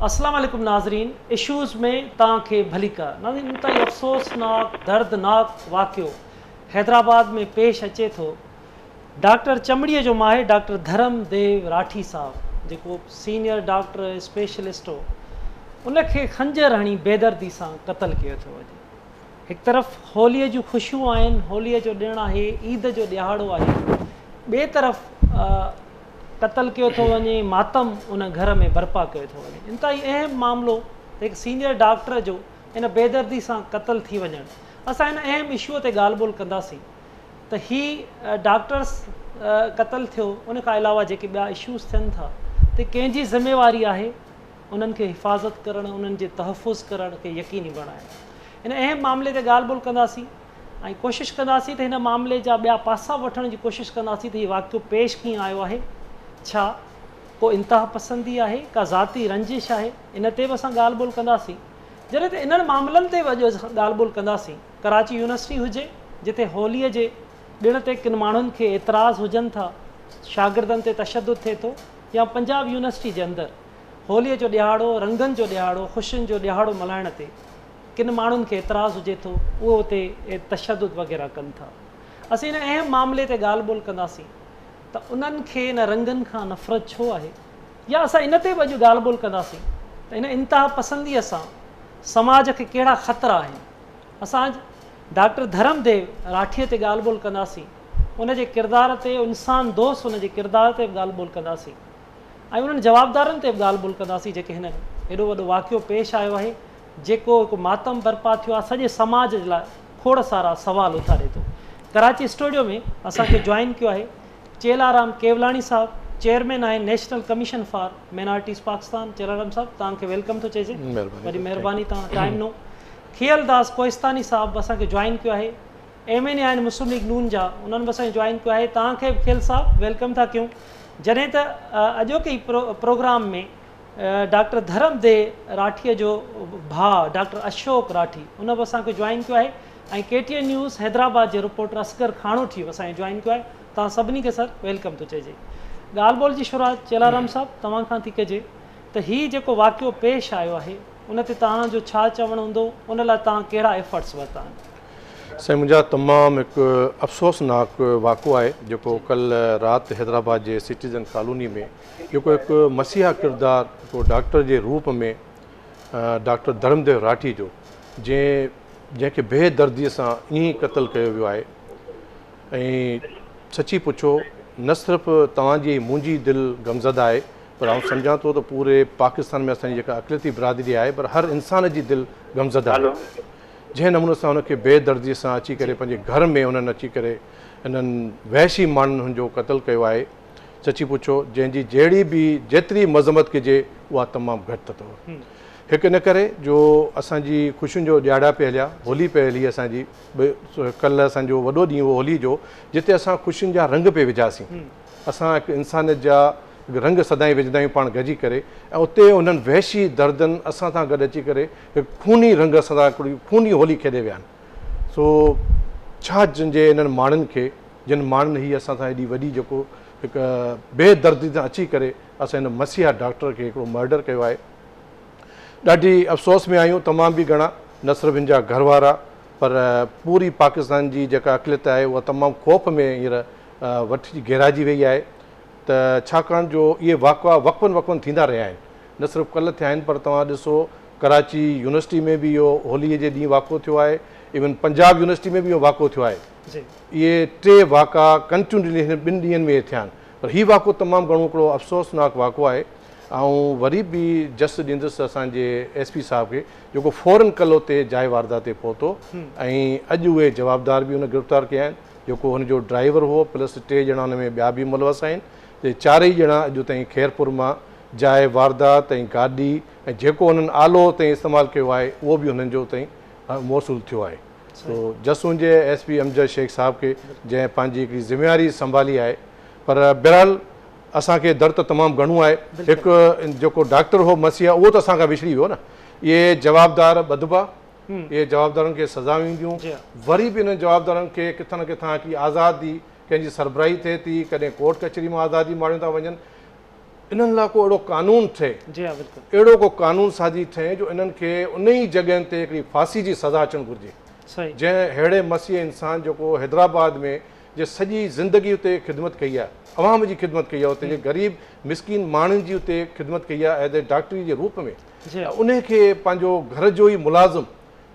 अस्सलाम वालेकुम नाज़रीन, इशूज़ में तव्हांखे भली कर। नाज़रीन, इंतहाई अफ़सोसनाक दर्दनाक वाक़ियो हैदराबाद में पेश अचे थो। डॉक्टर चमड़ीअ जो माहिर डॉक्टर धर्मदेव राठी साहब, जेको सीनियर डॉक्टर स्पेशलिस्ट हो, उनखे खंजर हणी बेदर्दी सां क़तल कयो थो वञे। हिकु तरफ़ होलीअ जूं ख़ुशियूं आहिनि, होलीअ जो ॾिणु आहे, ईद जो ॾिहाड़ो आहे, ॿिए तरफ़ क़तल कयो थो वञे, मातम उन घर में बर्पा कयो थो वञे। इंतहाई अहम मामिलो हिकु सीनियर डॉक्टर जो इन बेदर्दी सां क़तल थी वञणु। असां इन अहम इशूअ ते ॻाल्हि ॿोल कंदासीं त ही डॉक्टर्स क़तल थियो, उन खां अलावा जेके ॿिया इशूज़ थियनि था त कंहिंजी ज़िमेवारी आहे उन्हनि खे हिफ़ाज़त करणु, उन्हनि जे तहफ़ुज़ करण खे यकीनी बणाइणु। इन अहम मामले ते ॻाल्हि ॿोल कंदासीं ऐं कोशिशि कंदासीं त हिन मामले जा ॿिया पासा वठण जी कोशिशि कंदासीं त हीउ वाक़ियो पेश कीअं आयो आहे, छा को इंतिहा पसंदी आहे, का ज़ाती रंजिश आहे, इन ते बि असां ॻाल्हि ॿोल कंदासीं। जॾहिं त इन्हनि मामलनि ते बि अॼु ॻाल्हि ॿोल कंदासीं। कराची यूनिवर्सिटी हुजे, जिते होलीअ जे ॾिण ते किन माण्हुनि खे एतिराज़ हुजनि था, शागिर्दनि ते तशदुद थिए थो, या पंजाब यूनिवर्सिटी जे अंदरि होलीअ जो ॾिहाड़ो, रंगनि जो ॾिहाड़ो, ख़ुशियुनि जो ॾिहाड़ो मल्हाइण ते किन माण्हुनि खे एतिराज़ हुजे थो, उहो उते तशदुद वग़ैरह कनि था। असीं इन अहम मामले ते ॻाल्हि ॿोल कंदासीं त उन्हनि खे इन रंगनि खां नफ़रत छो आहे, या असां इन ते बि अॼु ॻाल्हि ॿोल कंदासीं त इन इंतिहा पसंदीअ सां समाज खे कहिड़ा ख़तरा आहिनि। असां डॉक्टर धर्मदेव राठीअ ते ॻाल्हि ॿोल कंदासीं, उनजे किरदार ते, इंसान दोस्त उनजे किरदार ते बि ॻाल्हि ॿोल कंदासीं, ऐं उन्हनि जवाबदारनि ते बि ॻाल्हि ॿोल कंदासीं जेके हिन हेॾो वॾो वाक़ियो पेश आयो आहे, जेको हिकु मातम बर्पा थियो आहे, सॼे समाज जे लाइ खोड़ सारा सवाल उथारे थो। कराची स्टूडियो में असांखे जॉइन कयो आहे चेलाराम केवलाणी साहब, चेयरमैन आहिनि national commission for minorities Pakistan. Chelaram साहब, तव्हांखे वेलकम थो चइजे, वॾी महिरबानी, तव्हां टाइम ॾिनो। खियलदास कोहिस्तानी साहब असांखे जॉइन कयो आहे, MNA आहिनि मुस्लिम लीग नून जा, उन्हनि बि असांखे जॉइन कयो आहे। तव्हांखे खियल साहब वेलकम था कयूं। जॾहिं त अॼोके प्रोग्राम में डॉक्टर धर्मदेव राठीअ जो भाउ डॉक्टर अशोक राठी, उन बि असांखे जॉइन कयो आहे, ऐं KTN न्यूज़ हैदराबाद जे रिपोर्टर असगर खाणोठी बि असांखे जॉइन कयो आहे। तव्हां सभिनी खे सर वेलकम थो चइजे। ॻाल्हि ॿोल जी शुरूआत चेलाराम साहब तव्हां खां थी कजे त हीउ जेको वाक़ियो पेश आयो आहे उन ते तव्हांजो छा चवणु हूंदो, उन लाइ तव्हां कहिड़ा एफर्ट्स वरिता आहिनि? साईं, मुंहिंजा तमामु हिकु अफ़सोसनाक वाक़ियो आहे जेको कल्ह राति हैदराबाद जे सिटीज़न कॉलोनी में जेको हिकु मसीहा किरदारु हिकु डॉक्टर जे रूप में डॉक्टर धर्मदेव राठी जो जंहिंखे बेदर्दीअ सां ईअं ई क़तलु कयो वियो आहे। ऐं सची पुछो, न सिर्फ़ु तव्हांजी मुंहिंजी दिलि गमज़दा आहे, पर आउं सम्झां थो त पूरे पाकिस्तान में असांजी जेका अक़लियती बिरादरी आहे, पर हर इंसान जी दिलि गमज़दा आहे। जंहिं नमूने सां हुनखे बेदर्दीअ सां अची करे पंहिंजे घर में उन्हनि अची करे इन्हनि वहशी माण्हुनि जो क़तलु कयो आहे, सची पुछो जंहिंजी जहिड़ी बि जेतिरी मज़मत कजे उहा तमामु घटि अथव। हिकु इन करे जो असांजी ख़ुशियुनि जो ॾियाड़ा पे हलिया, होली पे हली असांजी, कल्ह असांजो वॾो ॾींहुं हो होली जो, जिते असां ख़ुशियुनि जा रंग पे विझासीं। असां हिकु इंसानियत जा रंग सदाईं विझंदा आहियूं पाण गॾिजी करे, ऐं उते उन्हनि वहशी दर्दनि असां सां गॾु अची करे हिकु खूनी रंग सां हिकिड़ी खूनी होली खेॾे विया आहिनि। सो छा जिनजे इन्हनि माण्हुनि खे, जिन माण्हुनि हीअ असां सां हेॾी वॾी जेको हिकु बेदर्दी सां अची करे असां हिन मसीहा डॉक्टर खे हिकिड़ो मर्डर कयो आहे। ॾाढी अफ़सोस में आहियूं तमामु बि घणा, न सिर्फ़ु हिन जा घर वारा, पर पूरी पाकिस्तान जी जेका अक़लियत आहे उहा तमामु ख़ौफ़ में हींअर वठी घेराइजी वई आहे। त छाकाणि जो इहे वाक़िआ वक़्फ़नि थींदा रहिया आहिनि, न सिर्फ़ु कल्ह थिया आहिनि, पर तव्हां ॾिसो कराची यूनिवर्सिटी में बि इहो होलीअ जे ॾींहुं वाक़िओ थियो आहे, इवन पंजाब यूनिवर्सिटी में बि इहो वाक़िओ थियो आहे। इहे 3 वाक़िआ कंटिन्यूली हिन 2 ॾींहंनि में थिया आहिनि, पर हीउ वाक़िओ तमामु घणो हिकिड़ो अफ़सोसनाक वाक़िओ आहे। ऐं वरी बि जस ॾींदुसि असांजे SP साहब खे, जेको फ़ौरन कल्ह उते जाइ वारदात ते पहुतो, ऐं अॼु उहे जवाबदार बि हुन गिरफ़्तार कया आहिनि, जेको हुनजो ड्राइवर हो, प्लस 3 ॼणा हुन में ॿिया बि मुलवस आहिनि। ते 4 ॼणा अॼु ताईं खैरपुर मां जाइ वारदात ऐं गाॾी ऐं जेको हुननि आलो ताईं इस्तेमालु कयो आहे उहो बि हुननि जो ताईं मौसूलु थियो आहे। सो जस हुनजे SP अमजद शेख साहब खे, जंहिं पंहिंजी हिकिड़ी ज़िम्मेवारी संभाली आहे। पर बहरहाल असांखे दर्द तमामु घणो आहे। हिकु जेको डॉक्टर हो मसीहा, उहो त असांखां विछड़ी वियो न। इहे जवाबदार ॿधबा, इहे जवाबदारनि खे सज़ा ईंदियूं, वरी बि इन्हनि जवाबदारनि खे किथां न किथां हिकिड़ी आज़ादी कंहिंजी सरबराही थिए थी, कॾहिं कोर्ट कचहरी मां आज़ादी माणियूं था वञनि। इन्हनि लाइ को अहिड़ो कानून थिए, जी हाँ बिल्कुलु अहिड़ो को कानून साज़ी थिए जो इन्हनि खे उन ई जॻहियुनि ते हिकिड़ी फांसी जी सज़ा अचणु घुरिजे, सही जंहिं अहिड़े मसीह इंसान जेको हैदराबाद में जे सॼी ज़िंदगी उते ख़िदमत कई आहे, अवाम जी ख़िदमत कई आहे, उते जे ग़रीब मिसकिन माण्हुनि जी उते ख़िदमत कई आहे एज़ ए डॉक्टरी जे रूप में, जी हाँ उन खे पंहिंजो घर जो ई मुलाज़िम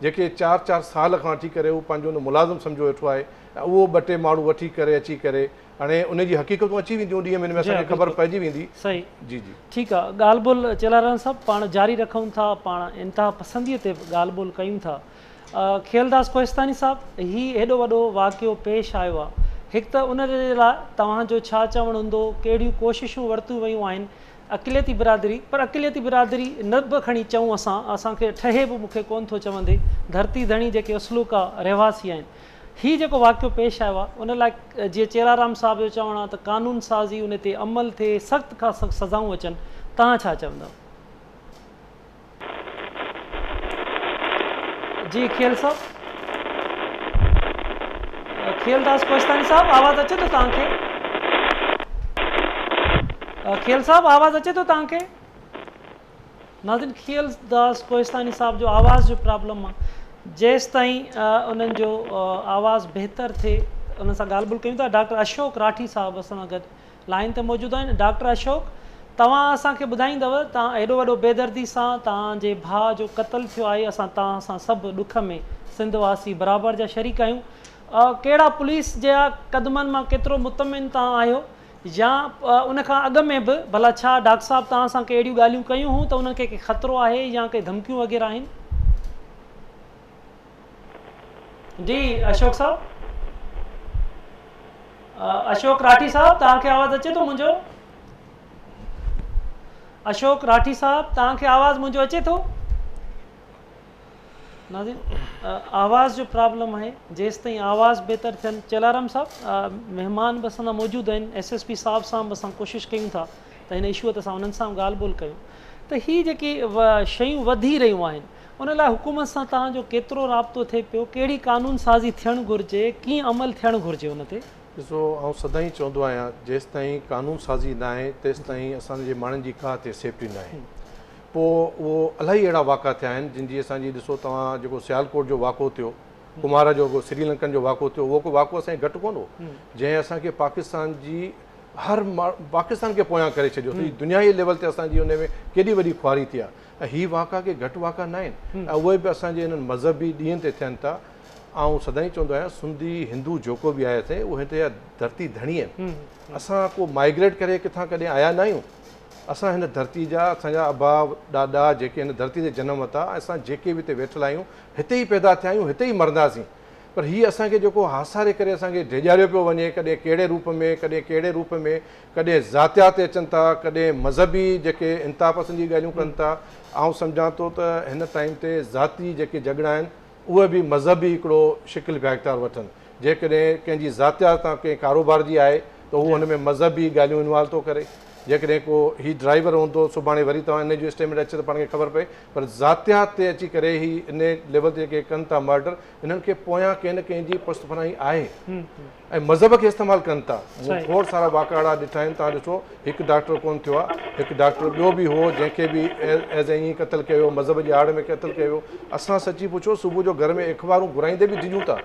जेके 4-4 साल खां वठी करे उहो पंहिंजो उन मुलाज़िम सम्झो वेठो आहे, ऐं उहो 2-टे माण्हू वठी करे अची करे हाणे उनजी हक़ीक़तूं अची वेंदियूं ॾींहं में असांखे ख़बर पइजी वेंदी। सही जी जी ठीकु आहे। ॻाल्हि ॿोल चेलाराम साहब पाण जारी रखूं था, पाण इंतिहा पसंदीअ ते ॻाल्हि ॿोल कयूं था। खेलदास कोहिस्तानी साहब हीउ हेॾो वॾो वाक़ियो पेश आयो आहे, हिकु त उन जे लाइ तव्हांजो छा चवणु हूंदो, कहिड़ियूं कोशिशूं वरितियूं वयूं आहिनि अक़िलियती बिरादरी, पर अक़िलियती बिरादरी न बि खणी चऊं असांखे ठहे बि मूंखे कोन थो चवंदे, धरती धणी जेके उसलूका रहवासी आहिनि, हीउ जेको वाक़ियो पेश आयो आहे उन लाइ जीअं चेलाराम साहब जो चवणु आहे त कानून साज़ी उन ते अमल थिए, सख़्त खां सख़्त सज़ाऊं अचनि, तव्हां छा चवंदव? जी खेल साहब, खेलदास कोहिस्तानी साहब आवाज़ अचे थो तव्हांखे? खेल साहब आवाज़ अचे थो तव्हांखे? नाज़रीन खेलदास कोहिस्तानी साहब जो आवाज़ जो प्रॉब्लम आहे, जेसि ताईं उन्हनि जो आवाज़ बहितर थिए उन सां ॻाल्हि ॿोल कयूं था। डॉक्टर अशोक राठी साहब असां सां गॾु लाइन ते मौजूदु आहिनि। डॉक्टर अशोक, तव्हां असांखे ॿुधाईंदव, तव्हां एॾो वॾो बेदर्दी सां तव्हांजे भाउ जो क़त्लु थियो आहे, असां तव्हां सां सभु ॾुख में सिंधवासी बराबरि जा शरीक आहियूं, कहिड़ा पुलिस जा क़दमनि मां केतिरो मुतमिन तव्हां आहियो, या उन खां अॻु में बि भला छा डॉक्टर साहब तव्हां सां के अहिड़ियूं ॻाल्हियूं कयूं हूं त उन्हनि खे ख़तरो आहे या के धमकियूं वग़ैरह आहिनि? जी अशोक साहब, अशोक राठी साहब तव्हांखे आवाज़ अचे थो मुंहिंजो? अशोक राठी साहब तव्हांखे आवाज़ मुंहिंजो अचे थो? नाज़रीन आवाज़ जो प्रॉब्लम आहे, जेसि ताईं आवाज़ बहितर थियनि। चेलाराम साहब महिमान बि असां सां मौजूदु आहिनि, SSP साहब सां बि असां कोशिशि कयूं था त हिन इशूअ ते असां उन्हनि सां ॻाल्हि ॿोल कयूं त हीअ जेकी शयूं वधी रहियूं आहिनि उन लाइ हुकूमत सां तव्हांजो केतिरो राब्तो थिए पियो, कहिड़ी कानून साज़ी थियणु घुरिजे, कीअं अमल थियणु घुरिजे उन ते? ॾिसो, आउं सदाईं चवंदो आहियां जेसि ताईं कानून साज़ी न आहे तेसि ताईं असांजे माण्हुनि जी का हिते सेफ्टी न आहे। पोइ उहो इलाही अहिड़ा वाक़ा थिया आहिनि जिन जी असांजी ॾिसो तव्हां जेको सियालकोट जो वाक़ो थियो, कुमार जो श्रीलंकन जो वाक़ो थियो, उहो को वाक़ो असांखे घटि कोन हो जंहिं असांखे पाकिस्तान जी हर पाकिस्तान खे पोयां करे छॾियो, दुनियाई लेवल ते असांजी उन में केॾी वॾी ख्वारी थी आहे। ऐं हीअ वाक़ा के घटि वाक़ा न आहिनि, ऐं उहे बि असांजे हिननि मज़हबी ॾींहंनि ते थियनि था। ऐं सदाईं चवंदो आहियां सिंधी हिंदू जेको बि आहे हिते उहे हिते जा धरती धणी आहिनि, असां को माइग्रेट करे किथां कॾहिं आया न आहियूं, असां हिन धरती जा असांजा अबा ॾाॾा जेके हिन धरती ते जनम वरिता, असां जेके बि हिते वेठल आहियूं हिते ई पैदा थिया आहियूं, हिते ई मरंदासीं। पर हीअ असांखे जेको हासारे करे असांखे डेॼारियो पियो वञे, कॾहिं कहिड़े रूप में, कॾहिं कहिड़े रूप में, कॾहिं ज़ातियात ते अचनि था, कॾहिं मज़हबी जेके इंतिहा पसंदी ॻाल्हियूं कनि था। आउं सम्झां थो त हिन टाइम ते ज़ाती जेके झगड़ा आहिनि उहे बि मज़हबी हिकिड़ो शिकिल गाइकतार वठनि। जेकॾहिं कंहिंजी ज़ातियात तां कंहिं कारोबार जी आहे त उहो हुन में मज़हबी ॻाल्हियूं इन्वॉल्व थो करे। जेकॾहिं को हीउ ड्राइवर हूंदो, सुभाणे वरी तव्हां इन जो स्टेटमेंट अचे त पाण खे ख़बर पए, पर ज़ातियात ते अची करे ही इन लेवल ते जेके कनि था मर्डर, इन्हनि खे पोयां कंहिं न कंहिंजी पुस्तफनाई आहे ऐं मज़हब खे इस्तेमालु कनि था। मूं खोड़ सारा वाक़ा अहिड़ा ॾिठा आहिनि, तव्हां ॾिसो हिकु डॉक्टर कोन थियो आहे, हिकु डॉक्टर ॿियो बि हो जंहिंखे बि एज़ ईअं क़तलु कयो, मज़हब जी आड़ में क़तलु कयो। असां सची पुछो सुबुह जो घर में अख़बारूं घुराईंदे बि डिॼूं था,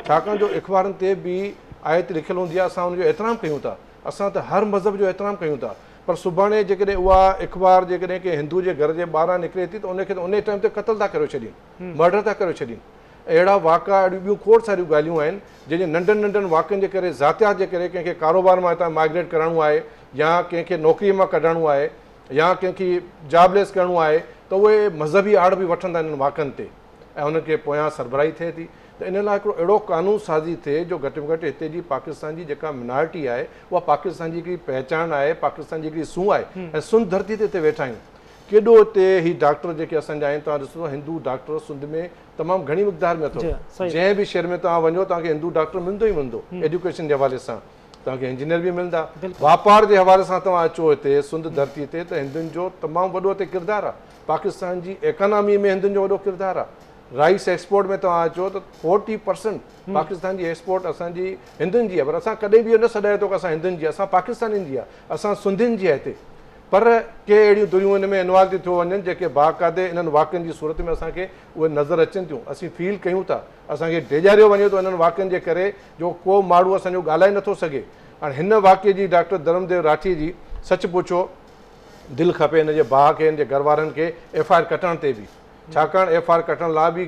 छाकाणि जो अख़बारुनि ते बि आयत लिखियलु हूंदी आहे, असां हुनजो एतिराम कयूं था, असां त हर मज़हब जो एतिराम कयूं था। पर सुभाणे जेकॾहिं उहा अख़बार जेकॾहिं कंहिं हिंदू जे घर जे ॿाहिरां निकिरे थी त उनखे त उन टाइम ते क़तलु था करे छॾीनि, मर्डर था करे छॾीनि। अहिड़ा वाक़ा अहिड़ियूं ॿियूं खोड़ सारियूं ॻाल्हियूं आहिनि जंहिंजे नंढनि नंढनि वाक़नि जे करे, ज़ातियात जे करे कंहिंखे कारोबार मां हितां माइग्रेट करिणो आहे, या कंहिंखे नौकिरीअ मां कढणो आहे, या कंहिंखे जॉबलेस करिणो आहे, त उहे मज़हबी आड़ बि वठंदा आहिनि वाक़नि ते ऐं उनखे पोयां सरबराही थिए थी। त इन लाइ हिकिड़ो अहिड़ो कानून साज़ी थिए जो घटि में घटि हिते जी पाकिस्तान जी जेका मिनारिटी आहे उहा पाकिस्तान जी हिकिड़ी पहचान आहे, पाकिस्तान जी हिकिड़ी सूंह आहे ऐं सुंध धरती ते हिते वेठा आहियूं। केॾो हिते ही डॉक्टर जेके असांजा आहिनि, तव्हां ॾिसो हिंदू डॉक्टर सिंध में तमामु घणी मिक़दार में अथव। जंहिं बि शहर में तव्हां वञो तव्हांखे हिंदू डॉक्टर मिलंदो ई मिलंदो, एजुकेशन जे हवाले सां तव्हांखे इंजीनियर बि मिलंदा, वापार जे हवाले सां तव्हां अचो हिते सिंध धरती ते त हिंदुनि जो तमामु वॾो हिते किरदारु आहे। पाकिस्तान जी इकोनॉमी में हिंदुनि जो वॾो किरदारु आहे। राइस एक्सपोर्ट में तव्हां अचो त 40% पाकिस्तान जी एक्सपोर्ट असांजी हिंदुनि जी आहे, पर असां कॾहिं बि न सॾायो थो की असां हिंदुनि जी, असां पाकिस्तानियुनि जी आहे, असां सिंधियुनि जी आहे हिते। पर के अहिड़ियूं दुनियूं हिन में इन्वॉल्व थी थियो वञनि जेके बाक़ाइदे इन्हनि वाक़ियुनि जी सूरत में असांखे उहे नज़र अचनि थियूं, असीं फील कयूं था, असांखे डेॼारियो वञे थो इन्हनि वाक़ियुनि जे करे जो को माण्हू असांजो ॻाल्हाए नथो सघे। हाणे हिन वाक़िए जी डॉक्टर धर्मदेव राठी जी सच पुछो दिलि खपे हिन जे भाउ खे, हिन जे घर वारनि खे FIR कटण ते बि, छाकाणि FIR कटण लाइ बि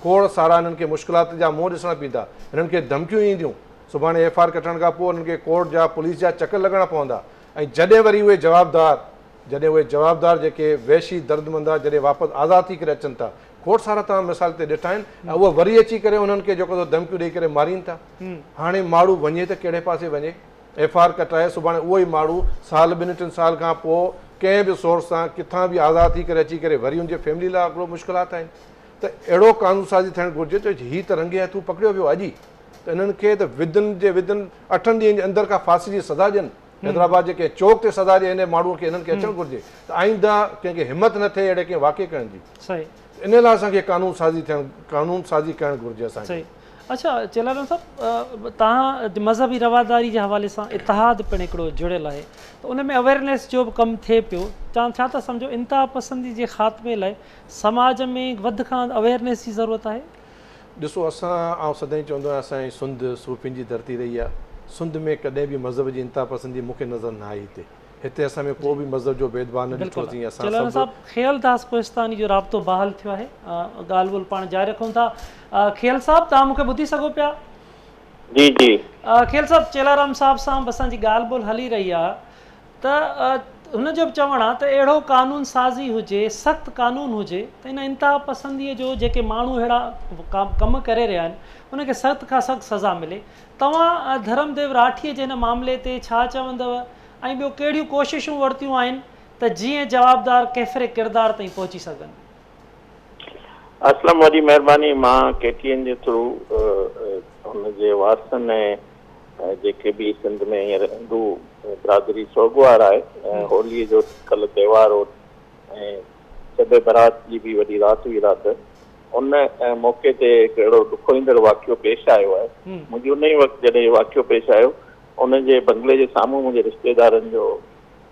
खोड़ सारा हिननि खे मुश्किलात जा मुंहुं ॾिसणा पवंदा, हिननि खे धमकियूं ईंदियूं, सुभाणे FIR कटण खां पोइ हिननि खे कोर्ट जा पुलिस जा चकर लॻणा पवंदा। ऐं जॾहिं वरी उहे जवाबदार जेके वैशी दर्दमंद आहे जॾहिं वापसि आज़ादु थी करे अचनि था, खोड़ सारा तव्हां मिसाल ते ॾिठा आहिनि, ऐं उहे वरी अची करे उन्हनि खे जेको धमकियूं ॾेई करे मारीनि था। हाणे माण्हू वञे त कहिड़े पासे वञे, FIR कटाए सुभाणे उहो ई माण्हू साल 2-3 साल खां पोइ कंहिं बि सोर्स सां किथां बि आज़ादु थी करे अची करे वरी हुनजे फैमिली लाइ हिकिड़ो मुश्किलात आहिनि। त अहिड़ो कानून साज़ी थियणु घुरिजे त हीअ त रंगे हथूं पकड़ियो वियो अॼु, त इन्हनि खे त विदिन 8 ॾींहंनि जे अंदरि खां फांसी जी सज़ा ॾियनि, हैदराबाद जेके चौक ते सज़ा ॾिए हिन माण्हूअ खे, हिननि खे अचणु घुरिजे त आईंदा कंहिंखे हिमत न थिए अहिड़े कंहिं वाक़े करण जी। सही, इन लाइ असांखे कानून साज़ी करणु घुरिजे असांखे। अच्छा चेलाराम साहब, तव्हां मज़हबी रवादारी जे हवाले सां इतिहाद पिणु हिकिड़ो जुड़ियल आहे, त उन में अवेयरनेस जो बि कमु थिए पियो, छा था सम्झो इंतिहा पसंदी जे ख़ात्मे लाइ समाज में वधि खां वधि अवेयरनेस जी ज़रूरत आहे? ॾिसो आउं सदाईं चवंदो आहियां असांजी सुंध सूफ़ियुनि जी धरती रही आहे, सुंध में कॾहिं बि मज़हब जी इंतिहा पसंदी मूंखे नज़र न आई हिते असां में को बि मज़हब जो भेदभाव न ॾिठो अथई। चेलाराम साहब, ख़ियालदास कोहिस्तानी जो राब्तो बहाल थियो आहे, ॻाल्हि ॿोल्हि पाण जारी रखूं था। ख़ियाल साहब, तव्हां मूंखे ॿुधी सघो पिया? जी जी। ख़ियाल साहब, चेलाराम साहब सां असांजी ॻाल्हि ॿोल्हि हली रही आहे, त हुनजो बि चवणु आहे त अहिड़ो कानून साज़ी हुजे, सख़्तु कानून हुजे त इन इंतिहा पसंदीअ जो जेके माण्हू अहिड़ा कमु करे रहिया आहिनि उनखे सख़्त खां सख़्तु सज़ा मिले। तव्हां धर्मदेव राठीअ जे हिन मामले ते छा चवंदव, ऐं ॿियो कहिड़ियूं कोशिशूं वरितियूं आहिनि त जीअं जवाबदार कैफ़रे किरदार ताईं पहुची सघनि? असलम, वॾी महिरबानी। मां KTN जे थ्रू हुनजे वारसनि ऐं जेके बि सिंध में हींअर हिंदू बिरादरी सोगवार आहे, होलीअ जो कल्ह त्योहार हो ऐं शब बारात जी बि वॾी राति हुई राति, उन मौक़े ते हिकु अहिड़ो ॾुखो ईंदड़ वाक़ियो पेश आयो आहे। मुंहिंजी उन ई वक़्तु जॾहिं वाक़ियो पेश आयो, उनजे बंगले जे साम्हूं मुंहिंजे रिश्तेदारनि जो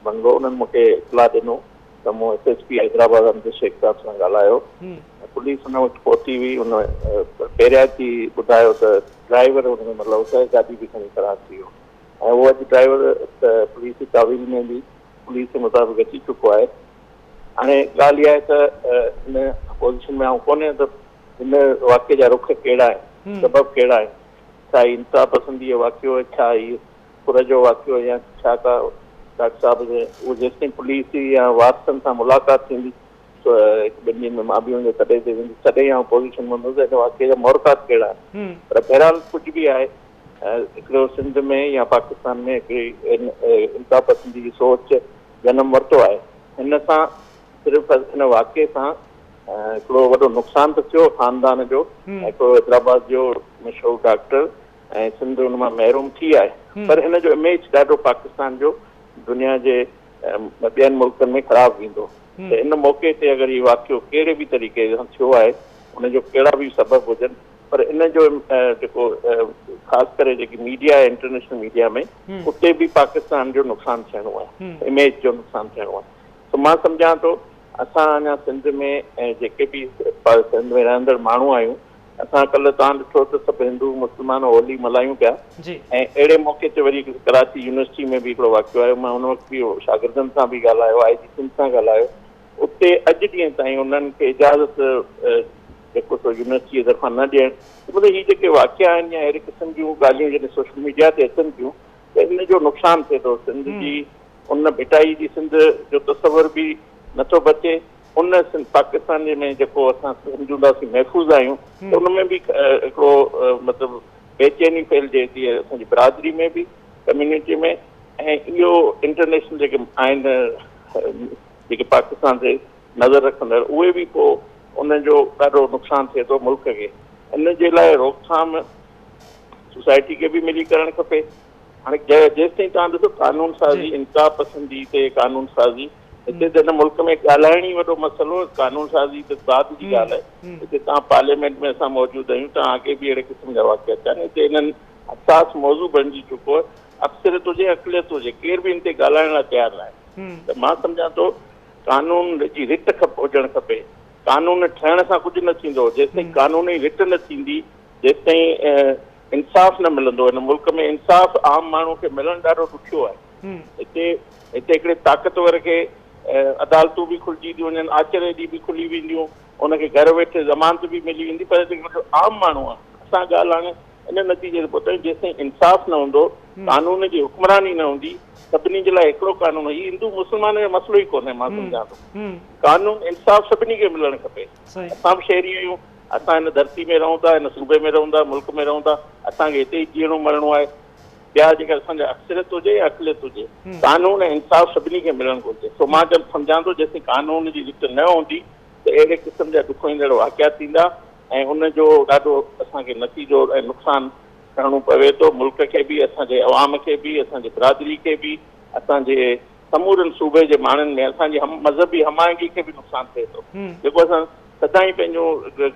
बंगलो, उन्हनि मूंखे इतला ॾिनो त मूं SSP हैदराबाद अहमद शेख साहब सां ॻाल्हायो, पुलिस हुन वटि पहुती हुई। हुन पहिरियां थी ॿुधायो त ड्राइवर हुन में मतिलबु उतां गाॾी बि खणी ख़राब थी वियो, ऐं उहो अॼु ड्राइवर त पुलिस जी तावील में बि पुलिस जे मुताबिक़ अची चुको आहे। हाणे ॻाल्हि इहा आहे त हिन पोज़ीशन में आउं कोन्हे त हिन वाक़े जा रुख कहिड़ा आहिनि, सबब कहिड़ा आहिनि, छा इंतिहा पसंदीअ जो वाक़ियो, छा हीअ खुर जो वाक़ियो, या छा का डॉक्टर साहब उहो जेसिताईं पुलिस या वारसनि सां मुलाक़ात थींदी 1-2 ॾींहंनि में मां बि वञे तॾहिं ते वेंदी, तॾहिं आउं पोज़ीशन में हूंदुसि हिन वाक़े जा मोहरकात कहिड़ा आहिनि। पर बहरहाल कुझु बि आहे, हिकिड़ो सिंध में या पाकिस्तान में हिकिड़ी इंतिहा पसंदी जी सोच जनम वरितो आहे। हिन सां सिर्फ़ु हिन वाक़े सां हिकिड़ो वॾो नुक़सानु त थियो ख़ानदान जो, हिकिड़ो हैदराबाद जो मशहूरु डॉक्टर ऐं सिंध हुन मां महरूम थी आहे, पर हिन जो इमेज ॾाढो पाकिस्तान जो दुनिया जे ॿियनि मुल्कनि में ख़राबु थींदो। त इन मौक़े ते अगरि इहो वाक़ियो कहिड़े बि तरीक़े सां थियो आहे, उनजो कहिड़ा बि सबब हुजनि, पर इन जो जेको ख़ासि करे जेकी मीडिया आहे इंटरनेशनल मीडिया में, उते बि पाकिस्तान जो नुक़सानु थियणो आहे, इमेज जो नुक़सानु थियणो आहे। त मां सम्झां थो असां अञा सिंध में ऐं जेके बि सिंध में रहंदड़ माण्हू आहियूं, असां कल्ह तव्हां ॾिठो त सभु हिंदू मुस्लमान होली मल्हायूं पिया, ऐं अहिड़े मौक़े ते वरी कराची यूनिवर्सिटी में बि हिकिड़ो वाक़ियो आयो। मां हुन वक़्तु बि शागिर्दनि सां बि ॻाल्हायो, IG सिंध सां ॻाल्हायो, उते अॼु ॾींहं ताईं उन्हनि खे इजाज़त जेको सो यूनिवर्सिटी जी तरफ़ां न ॾियणु, मतिलबु हीअ जेके वाक़िया आहिनि या अहिड़े क़िस्म जूं ॻाल्हियूं जॾहिं सोशल मीडिया ते अचनि थियूं त इन जो नुक़सानु थिए थो। सिंध जी उन भिटाई जी सिंध जो तस्वर बि नथो बचे, उन पाकिस्तान में जेको असां सम्झूंदासीं महफ़ूज़ आहियूं, त उन में बि हिकिड़ो मतिलबु बेचैनी फैलिजे थी असांजी बिरादरी में बि, कम्यूनिटी में, ऐं इहो इंटरनेशनल जेके आहिनि जेके पाकिस्तान ते नज़र रखंदड़, उहे बि पोइ उनजो ॾाढो नुक़सानु थिए थो मुल्क खे। इन जे लाइ रोकथाम सोसाइटी खे बि मिली करणु खपे। हाणे जेसिताईं तव्हां ॾिसो कानून साज़ी, इंतिहा पसंदी ते कानून साज़ी, हिते त हिन मुल्क में ॻाल्हाइण ई वॾो मसइलो, कानून साज़ी त बाद जी ॻाल्हि आहे। हिते तव्हां पार्लियामेंट में असां मौजूदु आहियूं, तव्हां अॻे बि अहिड़े क़िस्म जा वाक़िया अचनि, हिते हिननि हसास मौज़ू बणिजी चुको आहे। अक्सरियत हुजे अक़लियत हुजे, केर बि हिन ते ॻाल्हाइण लाइ तयारु न आहे। त मां सम्झां थो कानून जी रिट हुजणु खपे। कानून ठहण सां कुझु न थींदो, जेसिताईं कानूनी रिट न थींदी जेसिताईं इंसाफ़ न मिलंदो। हिन मुल्क में इंसाफ़ आम माण्हू खे मिलणु ॾाढो ॾुखियो आहे। हिते हिकिड़े ताक़तवर खे अदालतूं बि खुलिजी थियूं वञनि, आचरे ॾींहं बि खुली वेंदियूं, उनखे घर वेठे ज़मानत बि मिली वेंदी, पर जेको आम माण्हू आहे असां ॻाल्हि हाणे इन नतीजे ते पहुता जेसिताईं इंसाफ़ न हूंदो, कानून जी हुक्मरानी न हूंदी, सभिनी जे लाइ हिकिड़ो कानून, हीउ हिंदू मुस्लमान जो मसइलो ई कोन्हे। मां सम्झां थो कानून इंसाफ़ सभिनी खे मिलणु खपे। असां बि शहरी आहियूं, असां हिन धरती में रहूं था, हिन सूबे में रहूं था, मुल्क में रहूं था, असांखे हिते ई जीअणो मरणो आहे। ॿिया जेका असांजा अक्सरियत हुजे या अक़लियत हुजे, कानून ऐं इंसाफ़ सभिनी खे मिलणु घुरिजे। सो मां जब सम्झां थो जेसिताईं कानून जी रिट न हूंदी त अहिड़े क़िस्म जा ॾुख ईंदड़ वाक़िया थींदा ऐं उनजो ॾाढो असांखे नतीजो ऐं नुक़सानु करिणो पवे थो, मुल्क खे बि, असांजे अवाम खे बि, असांजी बिरादरी खे बि, असांजे समूरनि सूबे जे माण्हुनि में असांजी मज़हबी हमायगी खे बि नुक़सानु थिए थो। जेको असां सदाईं पंहिंजो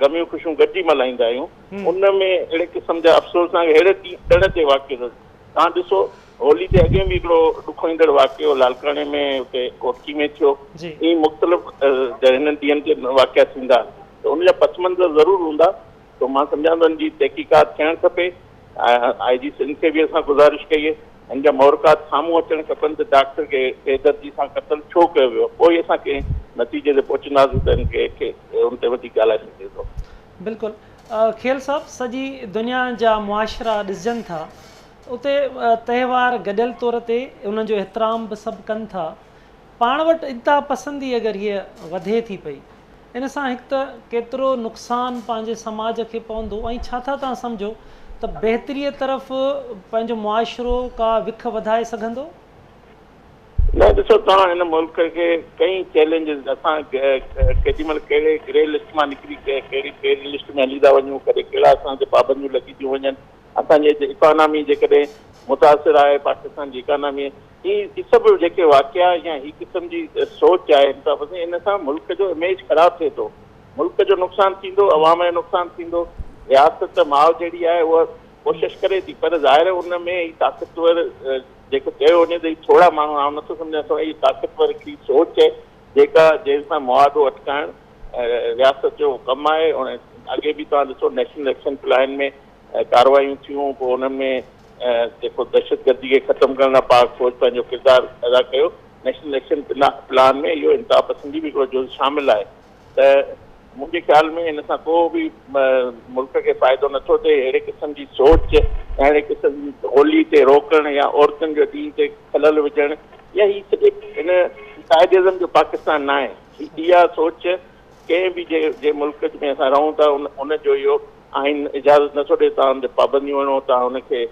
गमियूं ख़ुशियूं गॾिजी मल्हाईंदा आहियूं, उन में अहिड़े क़िस्म जा अफ़सोसनाक अहिड़े ॾिण ते वाक़ियो। तव्हां ॾिसो होली ते अॻे बि हिकिड़ो ॾुखो ईंदड़ वाक़ियो लालकाणे में हुते कोटकी में थियो, ईअं मुख़्तलिफ़ हिननि ॾींहंनि ते वाक़िया थींदा, त उनजा पस मंज़र ज़रूरु हूंदा। त मां सम्झां थो हिन जी तहक़ीक़ात थियणु खपे। IG सिंध खे बि असां गुज़ारिश कई आहे, हिन जा मोहरकात साम्हूं अचणु खपनि त डॉक्टर खे बेदर्दी सां क़तल छो कयो वियो, पोइ असां कंहिं नतीजे ते पहुचंदासीं त हिनखे हुन ते वधीक ॻाल्हाए सघे थो। बिल्कुलु खेल साहब, सॼी दुनिया जा मुआशिरा ॾिसजनि था, उते त्योहार गॾियल तौर ते उन्हनि जो एतिराम बि सभु कनि था। पाण वटि इंतिहा पसंदी अगरि हीअ वधे थी पई, इन सां हिकु त केतिरो नुक़सानु पंहिंजे समाज खे पवंदो, ऐं छा था तव्हां सम्झो त बहितरीअ तरफ़ पंहिंजो मुआशिरो का विख वधाए सघंदो? न, ॾिसो तव्हां हिन मुल्क खे कई चैलेंजिस, असां केॾी महिल कहिड़े ग्रे लिस्ट मां निकिरी कहिड़ी ग्रे लिस्ट में हली था वञूं, कॾहिं कहिड़ा असां ते पाबंदियूं लॻी थियूं वञनि, असांजे इकोनॉमी जेकॾहिं मुतासिर आहे पाकिस्तान जी इकोनॉमी, ही सभु जेके वाक़िया या ही क़िस्म जी सोच आहे, इन सां मुल्क जो इमेज ख़राबु थिए थो, मुल्क जो नुक़सानु थींदो, अवाम जो नुक़सानु थींदो। रियासत माउ जहिड़ी आहे उहा कोशिशि करे थी, पर ज़ाहिर उन में ही ताक़तवर जेको चयो वञे त थोरा माण्हू आउं नथो सम्झां थो, ही ताक़तवर हिकिड़ी सोच आहे जेका जंहिंसां मुआदो अटकाइण रियासत जो कमु आहे। अॻे बि तव्हां ॾिसो नेशनल एक्शन प्लान में कार्रवाइयूं थियूं, पोइ हुन में जेको दहशतगर्दी खे ख़तमु करण लाइ पाक फ़ौज पंहिंजो किरदारु अदा कयो। नेशनल एक्शन प्लान में इहो इंतिहा पसंदी बि हिकिड़ो जुज़ शामिलु आहे। त मुंहिंजे ख़्याल में हिन सां को बि मुल्क खे फ़ाइदो नथो थिए। अहिड़े क़िस्म जी सोच, अहिड़े क़िस्म जी होली ते रोकणु या औरतुनि जो ॾींहं ते खलल विझणु, या ही सॼे हिन काइदे आज़म जो पाकिस्तान न आहे। इहा सोच कंहिं बि जे मुल्क में असां रहूं था उनजो इहो आइन इजाज़त नथो ॾिए। तव्हां हुन ते पाबंदियूं हणो, तव्हां हुनखे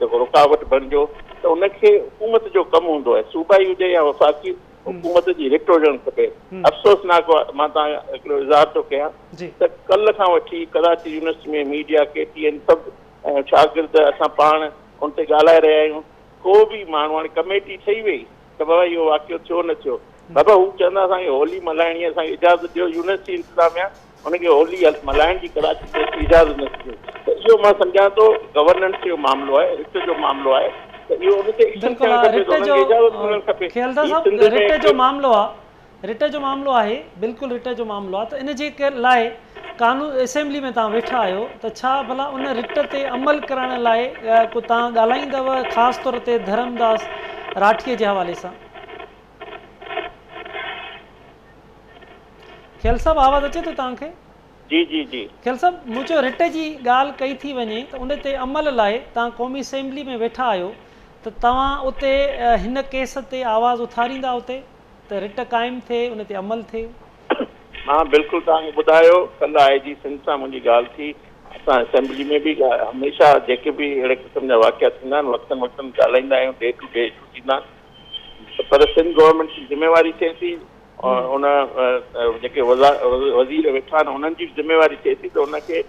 जेको रुकावट बणिजो, त उनखे हुकूमत जो कमु हूंदो आहे, सूबाई हुजे या वफ़ाक़ी हुकूमत जी रिट हुजणु खपे। अफ़सोसनाक मां तव्हां हिकिड़ो इज़हार थो कयां त कल्ह खां वठी कराची यूनिवर्सिटी में मीडिया KTN सभु शागिर्द असां पाण उन ते ॻाल्हाए रहिया आहियूं। को बि माण्हू, हाणे कमेटी ठही वई त बाबा इहो वाक़ियो थियो न थियो, बाबा हू चवंदा असांखे होली मल्हाइणी, असांखे इजाज़त ॾियो, यूनिवर्सिटी इंतिज़ामिया हुनखे होली मल्हाइण जी कराची ते इजाज़त न थी। त इहो मां सम्झां थो गवर्नेंस जो मामिलो आहे, रिट जो मामिलो आहे, त इहो उन ते रिट जो मामिलो आहे, बिल्कुलु रिट जो मामिलो आहे। त इन जे लाइ कानून असेंबली में तव्हां वेठा आहियो, त छा भला उन रिट ते अमल करण लाइ को तव्हां ॻाल्हाईंदव ख़ासि तौर ते धर्मदास राठीअ जे हवाले सां? खेल साहब, आवाज़ अचे थो तव्हांखे? जी जी जी खेल साहब, मूं चयो रिट जी ॻाल्हि कई थी वञे त उन ते अमल लाइ तव्हां क़ौमी असेंबली में वेठा आहियो, त तव्हां उते हिन केस ते आवाज़ उथारींदा उते त रिट क़ाइमु थिए, उन ते अमल थिए? मां बिल्कुलु तव्हांखे ॿुधायो, कल्ह IG सिंध सां मुंहिंजी ॻाल्हि थी। असां असेंबली में बि हमेशह जेके बि अहिड़े क़िस्म जा वाक़िया थींदा आहिनि वक़्तनि वक़्तनि ॻाल्हाईंदा आहियूं, डे टू डे इशू थींदा आहिनि, पर सिंध गवर्नमेंट जी ज़िम्मेवारी थिए थी और उन जेके वज़ीर वेठा आहिनि उन्हनि जी ज़िम्मेवारी थिए थी त उनखे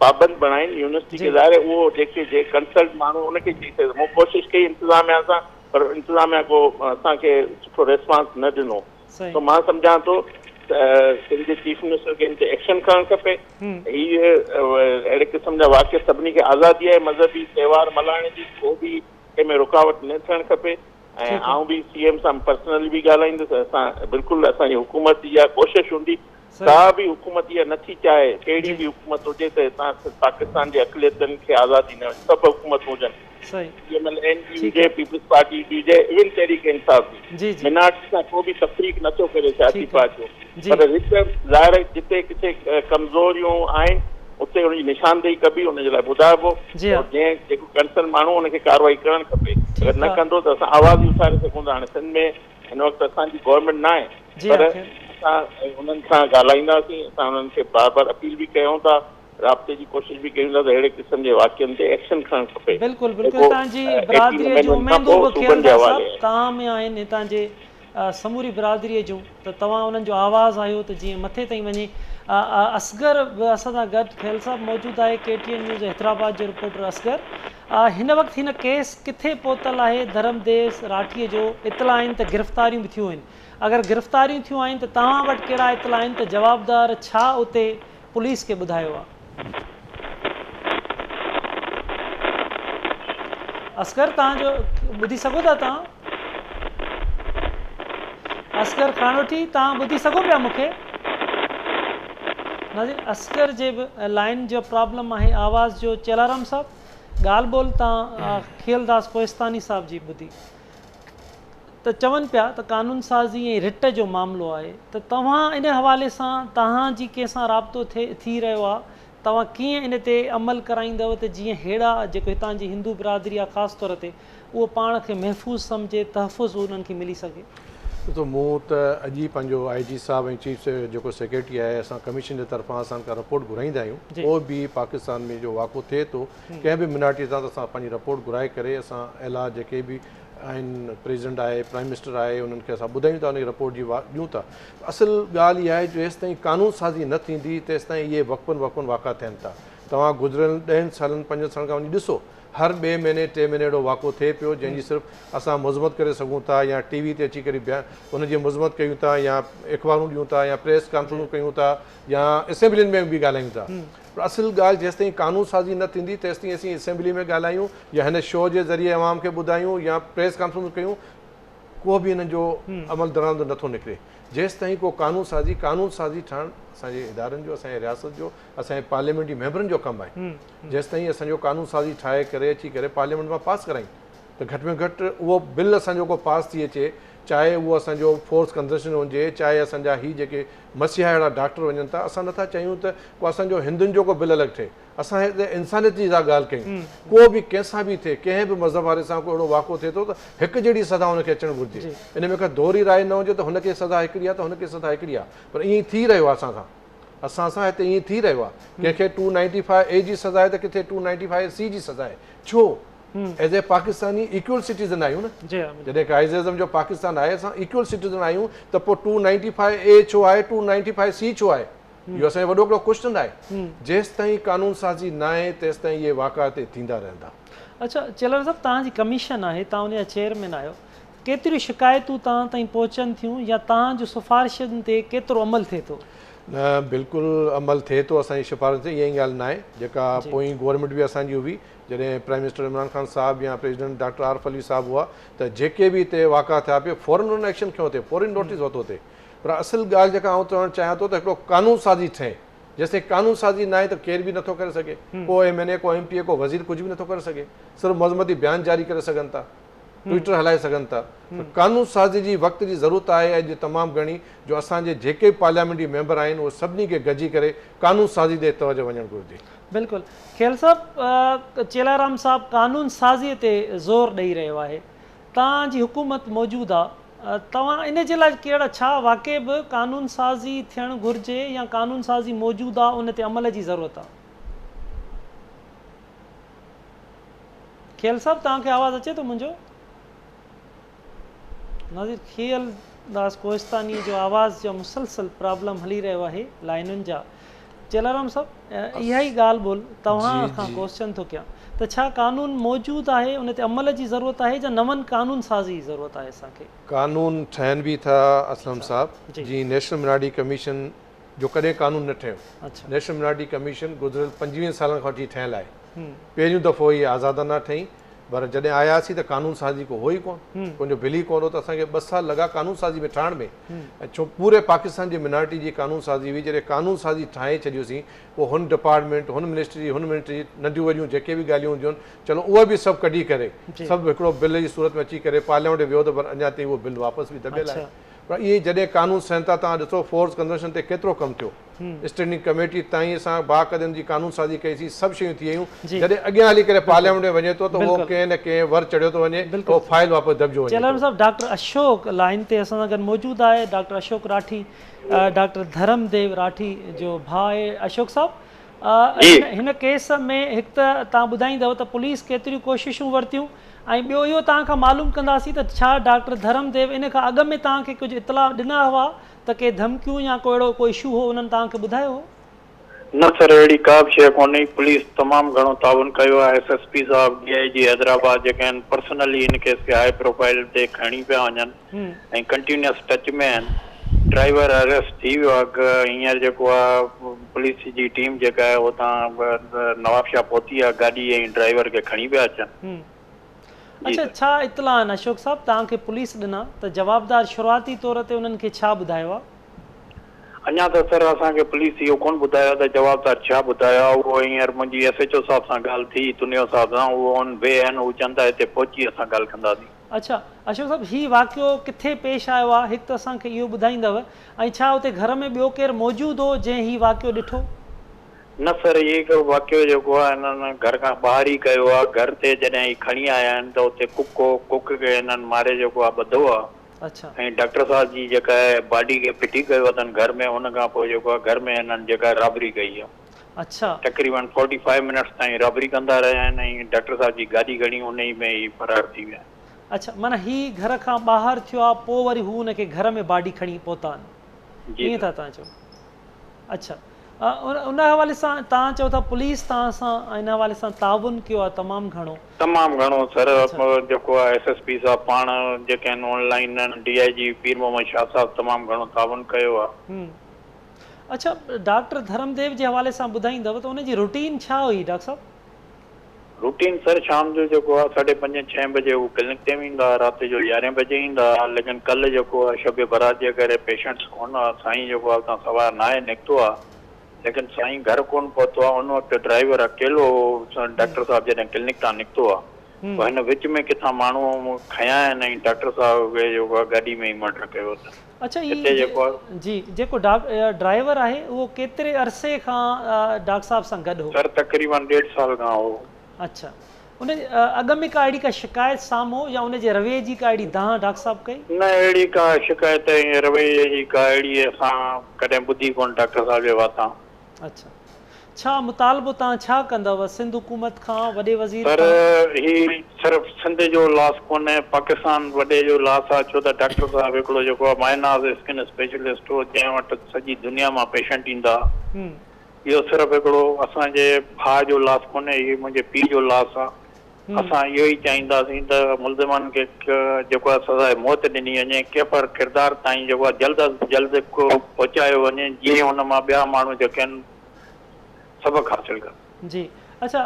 पाबंद बणाइनि यूनिवर्सिटी खे। ज़ाहिर उहो जेके कंसल्ट माण्हू उनखे चई सघे। मूं कोशिशि कई इंतिज़ामिया सां, पर इंतिज़ामिया को असांखे सुठो रिस्पॉन्स न ॾिनो। त मां सम्झां थो सिंध जे चीफ मिनिस्टर खे इन ते एक्शन खणणु खपे। हीअ अहिड़े क़िस्म जा वाक़िया, सभिनी खे आज़ादी आहे मज़हबी त्योहार मल्हाइण जी, को बि कंहिंमें रुकावट न थियणु खपे। ऐं आउं बि CM सां पर्सनली बि ॻाल्हाईंदुसि। असां बिल्कुलु असांजी हुकूमत इहा कोशिशि हूंदी, का बि हुकूमत इहा नथी चाहे, कहिड़ी बि हुकूमत हुजे त हितां पाकिस्तान जे अक़लियतनि खे आज़ादी न, सभु हुकूमत हुजनि, NG हुजे, पीपल्स पार्टी हुजे, इवन तहरीक इंसाफ जी, मिनाटी सां को बि तफ़रीक नथो करे सियासी पार्टियूं, पर हिकु ज़ाहिर जिते किथे कमज़ोरियूं आहिनि उते हुनजी निशानदेही कबी, हुनजे लाइ ॿुधाइबो, जंहिं जेको कंसर्न माण्हू हुनखे कार्रवाई करणु खपे। अगरि न कंदो त असां आवाज़ ई उथारे सघूं था। हाणे सिंध में हिन वक़्तु असांजी गवर्नमेंट न आहे, पर असां उन्हनि सां ॻाल्हाईंदासीं, असां उन्हनि खे बार बार अपील बि कयूं था, राब्ते जी कोशिशि बि कयूं था त अहिड़े क़िस्म जे वाक़िअनि ते एक्शन खणणु खपे। बिल्कुलु बिल्कुलु, तव्हांजी बिरादरीअ जूं उमेदूं बि खेलंदा सभु तव्हां में आहिनि, हितां जे समूरी बिरादरीअ जूं, त तव्हां उन्हनि जो आवाज़ु आहियो त जीअं मथे ताईं वञे। असगर बि असां सां गॾु खेल साहब मौजूदु आहे, KTN न्यूज़ हैदराबाद जो रिपोर्टर असगर। हिन वक़्तु हिन केस किथे पहुतल आहे? धर्मदेस राठीअ जो इतला आहिनि त गिरफ़्तारियूं बि थियूं आहिनि। अगरि गिरफ़्तारियूं थियूं आहिनि त तव्हां वटि कहिड़ा इतला आहिनि त जवाबदार छा उते पुलिस खे ॿुधायो आहे? असगर तव्हांजो ॿुधी सघो था तव्हां? असगर खानोटी, तव्हां ॿुधी सघो पिया मूंखे? नाज़रीन, असगर जे बि लाइन जो प्रॉब्लम आहे, आवाज़ जो। चेलाराम साहब ॻाल्हि ॿोल तव्हां खियलदास कोहिस्तानी साहब जी ॿुधी त चवनि पिया त कानून साज़ी ऐं रिट जो मामिलो आहे, त तव्हां इन हवाले सां तव्हांजी कंहिंसां राब्तो थी रहियो आहे? तव्हां कीअं इन ते अमल कराईंदव त जीअं अहिड़ा जेको हितां जी हिंदू बिरादरी आहे ख़ासि तौर ते उहो पाण खे महफ़ूज़ सम्झे, तहफ़ुज़ उन्हनि खे मिली सघे? तो मूं त अॼु ई पंहिंजो IG साहब ऐं चीफ जेको सेक्रेटरी आहे, असां कमीशन जे तरफ़ां असां का रिपोर्ट घुराईंदा आहियूं। को बि पाकिस्तान में जो वाक़ो थिए थो कंहिं बि मिनाटी सां, त असां पंहिंजी रिपोर्ट घुराए करे असां एला जेके बि आहिनि, प्रेसिडेंट आहे, प्राइम मिनिस्टर आहे, उन्हनि खे असां ॿुधायूं था, उनजी रिपोर्ट जी ॾियूं था। असुलु ॻाल्हि इहा आहे जो जेसि ताईं कानून साज़ी न थींदी तेसि ताईं इहे वक़्फ़नि वाक़ा थियनि था। तव्हां गुज़िरियल 10 सालनि 5 सालनि खां वञी ॾिसो, हर ॿिए महीने 3 महीने अहिड़ो वाक़ो थिए पियो जंहिंजी सिर्फ़ु असां मज़म्मत करे सघूं था, या TV ते अची करे उनजी मज़म्मत कयूं था, या अख़बारूं ॾियूं था, या प्रेस कॉन्फ्रेंसूं कयूं था, या असेंबलियुनि में बि ॻाल्हायूं था। पर असुलु ॻाल्हि जेसि ताईं कानून साज़ी न थींदी तेसि ताईं असीं असेंबली में ॻाल्हायूं, या हिन शो जे ज़रिए अवाम खे ॿुधायूं, या प्रेस कॉन्फ्रेंस कयूं, को बि हिन जो अमल दरामद नथो निकिरे। जेसि ताईं को कानून साज़ी ठहणु असांजे इदारनि जो, असांजे रियासत जो, असांजे पार्लियामेंटी मेंबरनि जो कमु आहे। जेसि ताईं असांजो कानून साज़ी ठाहे करे अची करे पार्लियामेंट मां पास करायूं, त घटि में घटि उहो बिल असांजो को पास थी अचे, चाहे उहो असांजो फोर्स कंज़र्शन हुजे, चाहे असांजा ही जेके मसीहा अहिड़ा डॉक्टर वञनि था। असां नथा चाहियूं त को असांजो हिंदुनि जो को बिल अलॻि थिए। असां हिते इंसानियत जी था ॻाल्हि कयूं, को बि कंहिंसां बि थिए, कंहिं बि मज़हब वारे सां को अहिड़ो वाक़ो थिए थो त हिकु जहिड़ी सज़ा हुनखे अचणु घुरिजे। इन में का दोहरी राय न हुजे त हुनखे सज़ा हिकिड़ी आहे त हुनखे सज़ा हिकिड़ी आहे, पर ईअं थी रहियो आहे असां सां हिते ईअं थी रहियो आहे। कंहिंखे 295A जी सज़ा आहे त किथे 295C जी सज़ा आहे। छो? As a Pakistani equal citizen आहियूं न। जॾहिं काइज़ अज़म जो पाकिस्तान आहे, असां इक्वल सिटीज़न आहियूं, त पोइ 295A छो आहे, 295C छो आहे? इहो असांजो वॾो हिकिड़ो क्वेश्चन आहे। जेसि ताईं कानून साज़ी न आहे तेसि ताईं इहे वाक़ा हिते थींदा रहंदा। अच्छा चेलर साहब, तव्हांजी कमीशन आहे, तव्हां उनजा चेयरमैन आहियो, केतिरियूं शिकायतूं तव्हां ताईं पहुचनि थियूं, या तव्हांजो सिफ़ारिशनि ते केतिरो अमल थिए थो? न, बिल्कुलु अमल थिए थो असांजी सिफ़ारिश ते, ईअं ई ॻाल्हि न आहे। जेका पोइ गवर्नमेंट बि असांजी हुई, जॾहिं प्राइम मिनिस्टर इमरान ख़ान साहब या प्रेसिडेंट डॉक्टर आरिफ अली साहब हुआ, त जेके बि हिते वाक़ा थिया पिया फौरन हुन एक्शन खयो थिए, फौरन नोटिस वरितो थिए। पर असुलु ॻाल्हि जेका आउं चवणु चाहियां थो त हिकिड़ो कानून साज़ी थिए। जेसिताईं कानून साज़ी न आहे त केर बि नथो करे सघे, को MNA, को MP, को वज़ीर कुझु बि नथो करे सघे। सिर्फ़ु मज़म्मती बयान जारी करे सघनि था, ट्विटर हलाए सघनि था। कानून साज़ी जी वक़्त जी ज़रूरत आहे अॼु तमामु घणी, जो असांजे जेके पार्लियामेंटी मेंबर आहिनि उहे सभिनी खे गॾिजी करे कानून साज़ी ते तवजो वञणु घुरिजे। बिल्कुलु। खेल साहब, चेलाराम साहब कानून साज़ीअ ते ज़ोर ॾेई रहियो आहे, तव्हांजी हुकूमत मौजूदु आहे, तव्हां इन जे लाइ कहिड़ा छा वाक़ई बि कानून साज़ी थियणु घुरिजे, या कानून साज़ी मौजूदु आहे उन ते अमल जी ज़रूरत आहे? खेल साहब, तव्हांखे आवाज़ु अचे थो मुंहिंजो? नाज़रीन, खियलदास कोहिस्तानी जो आवाज़ जो मुसलसल प्रॉब्लम हली रहियो आहे लाइनुनि जा। चेलाराम साहब, इहा ई ॻाल्हि ॿोल तव्हां खां क्वेश्चन थो कयां त छा कानून मौजूदु आहे, उन ते अमल जी ज़रूरत आहे, या नवनि कानून साज़ी जी ज़रूरत आहे असांखे? कानून ठहनि बि था असलम साहब। जीअं नेशनल मिनारिटी कमीशन जो कॾहिं कानून न ठहियो। नेशनल मिनारिटी कमीशन गुज़िरियल 25 सालनि खां वठी ठहियलु आहे। पहिरियों दफ़ो इहा आज़ादाना ठही, पर जॾहिं आयासीं त कानून साज़ी को हो ई कोन, कोई बिल ई कोन हो, त असांखे 2 साल लॻा कानून साज़ी में ठाहिण में। ऐं छो पूरे पाकिस्तान जी मिनारिटी जी कानून साज़ी हुई, जॾहिं कानून साज़ी ठाहे छॾियोसीं पोइ हुन डिपार्टमेंट, हुन मिनिस्ट्री, हुन मिनिस्ट्री नंढियूं वॾियूं जेके बि ॻाल्हियूं हूंदियूं आहिनि, चलो उहे बि सभु कढी करे सभु हिकिड़ो बिल जी सूरत में अची करे पार्लियामेंट में वियो, त पर अञा ताईं उहो बिल वापसि बि दॿियल आहे। पर इहे जॾहिं कानून सहनि था, तव्हां ॾिसो फोर्स कन्वर्शन ते केतिरो कमु थियो, स्टैंडिंग कमेटी ताईं असां बाक़दनि जी कानून साज़ी कईसीं, सभु शयूं थी वियूं। जॾहिं अॻियां हली करे पार्लियामेंट में वञे थो त उहो कंहिं न कंहिं वर चढ़ियो थो वञे, उहो फाइल वापसि दॿिजो वञे। चेलाराम साहब, डॉक्टर अशोक लाइन ते असां सां गॾु मौजूदु आहे। डॉक्टर अशोक राठी, डॉक्टर धर्मदेव राठी जो भाउ आहे। अशोक साहब, हिन केस में हिकु त तव्हां ॿुधाईंदव त पुलिस केतिरियूं कोशिशूं वरितियूं, ऐं ॿियो इहो तव्हां खां मालूम कंदासीं त छा डॉक्टर धर्मदेव इन खां अॻु में तव्हांखे कुझु इतला ॾिना हुआ त के धमकियूं या को अहिड़ो को इशू हो उन्हनि तव्हांखे ॿुधायो हो? न सर, अहिड़ी का बि शइ कोन्हे। पुलिस तमामु घणो ताउन कयो आहे। SSP साहब DIG हैदराबाद जेके आहिनि पर्सनली इन केस खे हाई प्रोफाइल ते खणी पिया वञनि ऐं कंटिन्यूअस टच में आहिनि। ड्राइवर अरेस्ट थी वियो आहे। हींअर जेको आहे पुलिस जी टीम जेका आहे हुतां नवाबशाह पहुती आहे, गाॾी ऐं ड्राइवर खे खणी पिया अचनि। अच्छा, छा इतला आहिनि अशोक साहब तव्हांखे पुलिस ॾिना त जवाबदार शुरूआती तौर ते उन्हनि खे छा ॿुधायो आहे? अञा त सर असांखे पुलिस इहो कोन ॿुधायो त जवाबदार छा ॿुधायो आहे। उहो हींअर मुंहिंजी SHO साहब सां ॻाल्हि थी, तुनियो साहब सां, उहो ऑन वे आहिनि, उहो चवनि था हिते पहुची असां ॻाल्हि कंदासीं। अच्छा अशोक साहब, हीउ वाक़ियो किथे पेश आयो आहे, हिकु त असांखे इहो ॿुधाईंदव, ऐं छा हुते घर में ॿियो केरु मौजूदु हो जंहिं हीउ वाक़ियो ॾिठो? न सर, इहो वाक़ियो जेको आहे हिननि घर खां ॿाहिरि ई कयो आहे। घर ते जॾहिं खणी आया आहिनि त हुते कुक खे हिननि मारे जेको आहे ॿधो आहे। अच्छा, ऐं डॉक्टर साहब जी जेका आहे बॉडी खे फिटी कयो अथनि घर में। उन खां पोइ जेको आहे घर में हिननि जेका रॉबरी कई आहे। अच्छा, तक़रीबन 45 मिनट्स ताईं रॉबरी कंदा रहिया आहिनि ऐं डॉक्टर साहब जी गाॾी खणी उन ई में ई फरार थी विया। अच्छा, माना ही घर खां ॿाहिरि थियो आहे, पोइ वरी हू हुनखे घर में बाडी खणी पहुता आहिनि, ईअं था तव्हां चओ? अच्छा, उन हवाले सां तव्हां चओ था पुलिस तव्हां सां इन हवाले सां ताउन कयो आहे तमामु घणो सर। जेको आहे SSP साहब पाण जेके आहिनि ऑनलाइन DIG पीर मोहम्मद शाह साहब तमामु घणो ताउन कयो आहे। अच्छा, डॉक्टर धर्मदेव जे हवाले सां ॿुधाईंदव त उनजी रूटीन छा हुई डॉक्टर साहब? रूटीन सर शाम जो जेको आहे 5:30-6 बजे उहो क्लिनिक ते वेंदा, राति जो 11 बजे ईंदा। लेकिन कल्ह जेको आहे शब बारात जे करे पेशेंट्स कोन आहे, साईं जेको आहे हुतां सवा 9 निकितो आहे, लेकिन साईं घर कोन पहुतो आहे। उन वक़्तु ड्राइवर अकेलो डॉक्टर साहब जॾहिं क्लिनिक तां निकितो आहे, हिन विच में किथां माण्हू खया आहिनि ऐं डॉक्टर साहब खे जेको आहे गाॾी में ई मर्डर कयो अथनि। अच्छा, जेको ड्राइवर आहे उहो केतिरे अरसे खां डॉक्टर साहब सां गॾु हो? सर तक़रीबन 1.5 साल खां हो। अच्छा, उन अॻ में का अहिड़ी का शिकायत साम्हूं या उनजे रवैये जी का अहिड़ी दांह डॉक्टर साहब कई? न, अहिड़ी का शिकायत ऐं रवैये जी का अहिड़ी असां कॾहिं ॿुधी कोन डॉक्टर साहब जे वातां। अच्छा, छा मुतालबो तव्हां छा कंदव सिंध हुकूमत खां, वॾे वज़ीर? सर ही सिर्फ़ सिंध जो लॉस कोन्हे, पाकिस्तान वॾे जो लॉस आहे। छो त डॉक्टर साहब हिकिड़ो जेको आहे माइनाज़ स्किन स्पेशलिस्ट हो, जंहिं वटि सॼी दुनिया मां पेशेंट ईंदा। इहो सिर्फ़ु हिकिड़ो असांजे भाउ जो लॉस कोन्हे, इहो मुंहिंजे पीउ जो लॉस आहे। असां इहो ई चाहींदासीं त मुल्ज़िमनि खे जेको आहे सज़ाए मौत ॾिनी वञे, केफ़र किरदार ताईं जेको आहे जल्द अज़ जल्द को पहुचायो वञे, जीअं हुन मां ॿिया माण्हू जेके आहिनि सबक़ हासिल कनि। जी, अच्छा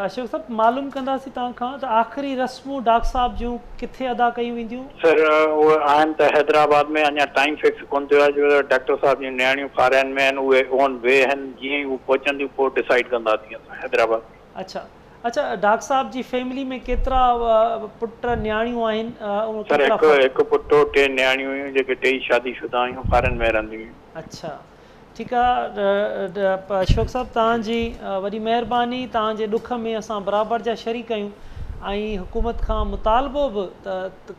अशोक साहब, मालूम कंदासीं तव्हां खां त आख़िरी रस्मूं डॉक्टर साहब जूं किथे अदा कयूं वेंदियूं? सर उहे आहिनि त हैदराबाद में, अञा टाइम फिक्स कोन थियो आहे, छो त डॉक्टर साहब जूं नियाणियूं फॉरेन में आहिनि, उहे ऑन वे आहिनि। जीअं ई उहे पहुचंदियूं पोइ डिसाइड कंदासीं असां हैदराबाद। अच्छा अच्छा, डॉक्टर साहब जी फैमिली में केतिरा पुट नियाणियूं आहिनि? सर हिकु पुटु, 2 नियाणियूं हुयूं जेके 2 शादीशुदा हुयूं, फॉरेन में रहंदियूं हुयूं। अच्छा, ठीकु आहे अशोक साहब, तव्हांजी वॾी महिरबानी। तव्हांजे ॾुख में असां बराबरि जा शरीक आहियूं ऐं हुकूमत खां मुतालबो बि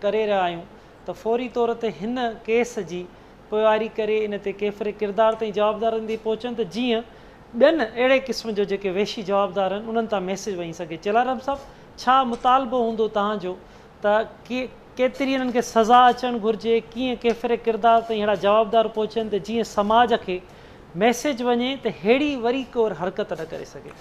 करे रहिया आहियूं त फौरी तौर ते हिन केस जी पोयारी करे इन ते केफ़रे किरदार ताईं जवाबदारनि ते पहुचनि त जीअं ॿियनि अहिड़े क़िस्म जो जेके वेशी जवाबदार आहिनि उन्हनि तां मैसेज वञी सघे। चेलाराम साहब, छा मुतालबो हूंदो तव्हांजो त केतिरी इन्हनि खे सज़ा अचणु घुरिजे, कीअं केफ़रे किरदार ताईं अहिड़ा जवाबदार पहुचनि त जीअं समाज खे मैसेज वञे त अहिड़ी वरी को हरकत न करे सघे?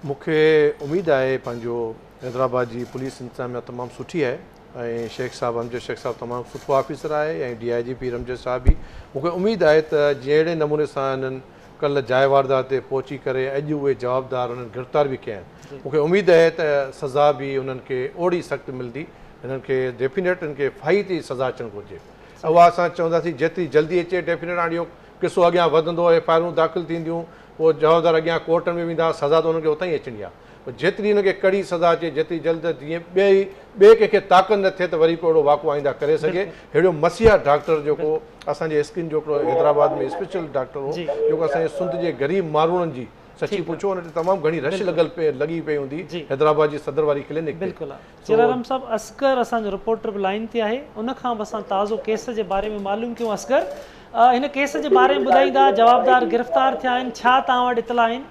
मूंखे उमेदु आहे पंहिंजो हैदराबाद जी पुलिस इंतज़ामिया तमामु सुठी आहे ऐं शेख साहब अमजद शेख साहब तमामु सुठो ऑफिसर आहे ऐं DIG पीर अमजद साहब बि। मूंखे उमेदु आहे त जहिड़े नमूने सां हिननि कल्ह जाइ वारदात ते पहुची करे अॼु उहे जवाबदार उन्हनि गिरफ़्तार बि कया आहिनि। मूंखे उमेद आहे त सज़ा बि उन्हनि खे ओड़ी सख़्तु मिलंदी, हिननि खे डेफिनेट हिननि खे फाही ते सज़ा अचणु घुरिजे। उहा असां चवंदासीं जेतिरी जल्दी अचे डेफिनेट हाणे इहो किसो अॻियां वधंदो, एफआईआरूं दाख़िल थींदियूं, पोइ जवाबदार अॻियां कोर्टनि में वेंदा, सज़ा त हुननि खे उतां ई अचणी आहे। पर जेतिरी हिनखे कड़ी सज़ा अचे, जेतिरी जल्द जीअं ॿिए कंहिंखे ताक़त न थिए त वरी को अहिड़ो वाक़ो आईंदा करे सघे। अहिड़ो मसीहा डॉक्टर जेको असांजे स्किन जो हिकिड़ो हैदराबाद में स्पेशल डॉक्टर हो, जेको असांजे सुंद जे ग़रीब माण्हुनि जी सची पुछो हुन ते तमामु घणी रश लॻी पई हूंदी हैदराबाद जी सदर वारी क्लिनिक। बिल्कुलु आहे। चेलाराम साहब, असगर असांजो रिपोर्टर बि लाइन ते आहे, उनखां बि असां ताज़ो केस जे बारे में मालूम कयूं। असगर, हिन केस जे बारे में ॿुधाईंदा, जवाबदार गिरफ़्तार थिया आहिनि, छा तव्हां वटि इतला आहिनि?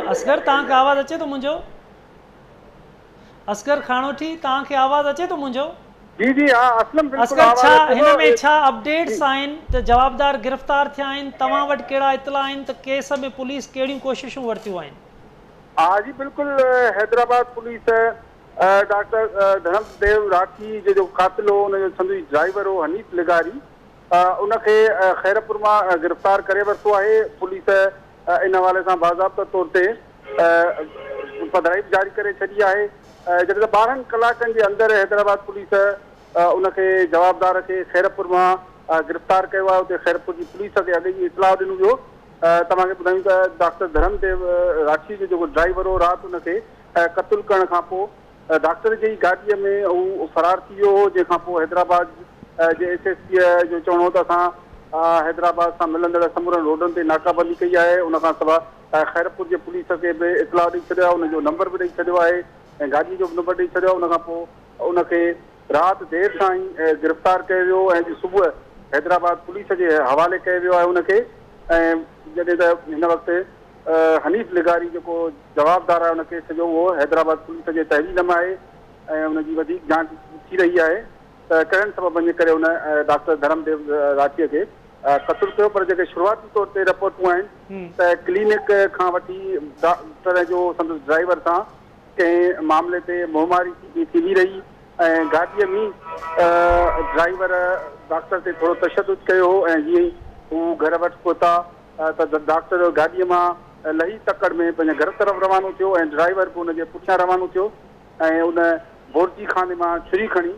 असगर, तव्हांखे आवाज़ अचे थो मुंहिंजो? असगर खाणोठी, तव्हांखे आवाज़ अचे थो मुंहिंजो? जी जी हाँ असलम असगर, छा हिन में छा अपडेट्स आहिनि त जवाबदार गिरफ़्तार थिया आहिनि? तव्हां वटि कहिड़ा इतला आहिनि त केस में पुलिस कहिड़ियूं कोशिशूं वरितियूं आहिनि? हाँ जी बिल्कुलु, हैदराबाद पुलिस डॉक्टर धर्मदेव राठी जो कातिल हो, उनजो संदसि ड्राइवर हो हनीफ लिगारी, उनखे खैरपुर मां गिरफ़्तार करे वरितो आहे। पुलिस इन हवाले सां बाज़ाब्ता तौर ते पधराई जारी करे छॾी आहे। जॾहिं त 12 कलाकनि जे अंदरि हैदराबाद पुलिस उनखे जवाबदार खे खैरपुर मां गिरफ़्तार कयो आहे। उते खैरपुर जी पुलिस खे अॻे ई इतलाह ॾिनो वियो। तव्हांखे ॿुधायूं त डॉक्टर धर्मदेव राठी जो जेको ड्राइवर हो, राति उनखे क़तलु करण खां पोइ डॉक्टर जी गाॾीअ में हू फरार थी वियो हो, जंहिंखां पोइ हैदराबाद जे एसएसपी जो चवणो हो त असां हैदराबाद सां मिलंदड़ समूरनि रोडनि ते नाकाबंदी कई आहे। उनखां सवाइ खैरपुर जे पुलिस खे बि इतलाह ॾेई छॾियो आहे, उनजो नंबर बि ॾेई छॾियो आहे ऐं गाॾीअ जो बि नंबर ॾेई छॾियो आहे। उनखां पोइ उनखे राति देरि सां ई गिरफ़्तार कयो वियो ऐं अॼु सुबुह हैदराबाद पुलिस जे हवाले कयो वियो आहे उनखे। ऐं जॾहिं त हिन वक़्तु हनीफ लिगारी जेको जवाबदार आहे उन केस जो, उहो हैदराबाद पुलिस जे तहवील में आहे ऐं उनजी वधीक जांच थी रही आहे त कहिड़नि सबबनि जे करे उन डॉक्टर धर्मदेव राठीअ खे क़तलु कयो। पर जेके शुरूआती तौर ते रिपोर्टूं आहिनि त क्लिनिक खां वठी डॉक्टर जो संदसि ड्राइवर सां कंहिं मामले ते मुहमारी थींदी रही ऐं गाॾीअ में ड्राइवर डॉक्टर ते थोरो तशदुद कयो हो ऐं जीअं ई हू घर वटि पहुता त डॉक्टर गाॾीअ मां लही तकड़ में पंहिंजे घर तरफ़ रवानो थियो ऐं ड्राइवर बि हुनजे पुठियां रवानो थियो ऐं उन बोरजी खाने मां छुरी खणी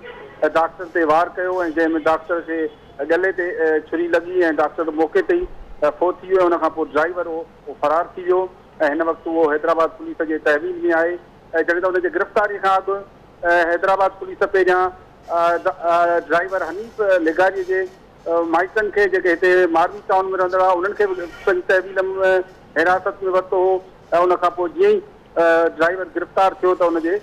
डॉक्टर ते वार कयो ऐं जंहिंमें डॉक्टर खे गले ते छुरी लॻी ऐं डॉक्टर मौक़े ते ई फ़ौत थी वियो। उनखां पोइ ड्राइवर उहो फरार थी वियो ऐं हिन वक़्तु उहो हैदराबाद पुलिस जे तहवील में आहे। ऐं जॾहिं त हुनजे गिरफ़्तारी खां अॻु हैदराबाद पुलिस पहिरियां ड्राइवर हनीफ लिगारीअ जे माइटनि खे जेके हिते मारवी टाउन में रहंदड़ आहे उन्हनि खे बि पंहिंजी तहवील में हिरासत में वरितो हो ऐं उनखां पोइ जीअं ई ड्राइवर गिरफ़्तार थियो त हुनजे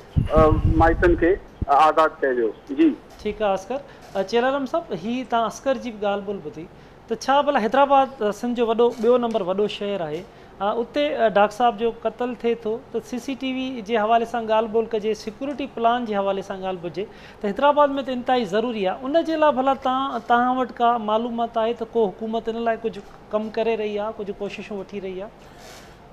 माइटनि खे आज़ादु कयो वियो। जी ठीकु आहे असगर। चेलाराम साहब, हीअ तव्हां असगर जी बि ॻाल्हि ॿोल ॿुधी त छा भला हैदराबाद सिंध जो ॿियो नंबर वॾो शहर आहे, उते डॉक्टर साहब जो क़तल थिए थो त CCTV जे हवाले सां ॻाल्हि ॿोल कजे, सिक्योरिटी प्लान जे हवाले सां ॻाल्हि ॿुधे त हैदराबाद में त इंतिहाई ज़रूरी आहे। उन जे लाइ भला तव्हां वटि का मालूमात आहे त को हुकूमत इन लाइ कुझु कमु करे रही आहे, कुझु कोशिशूं वठी रही आहे?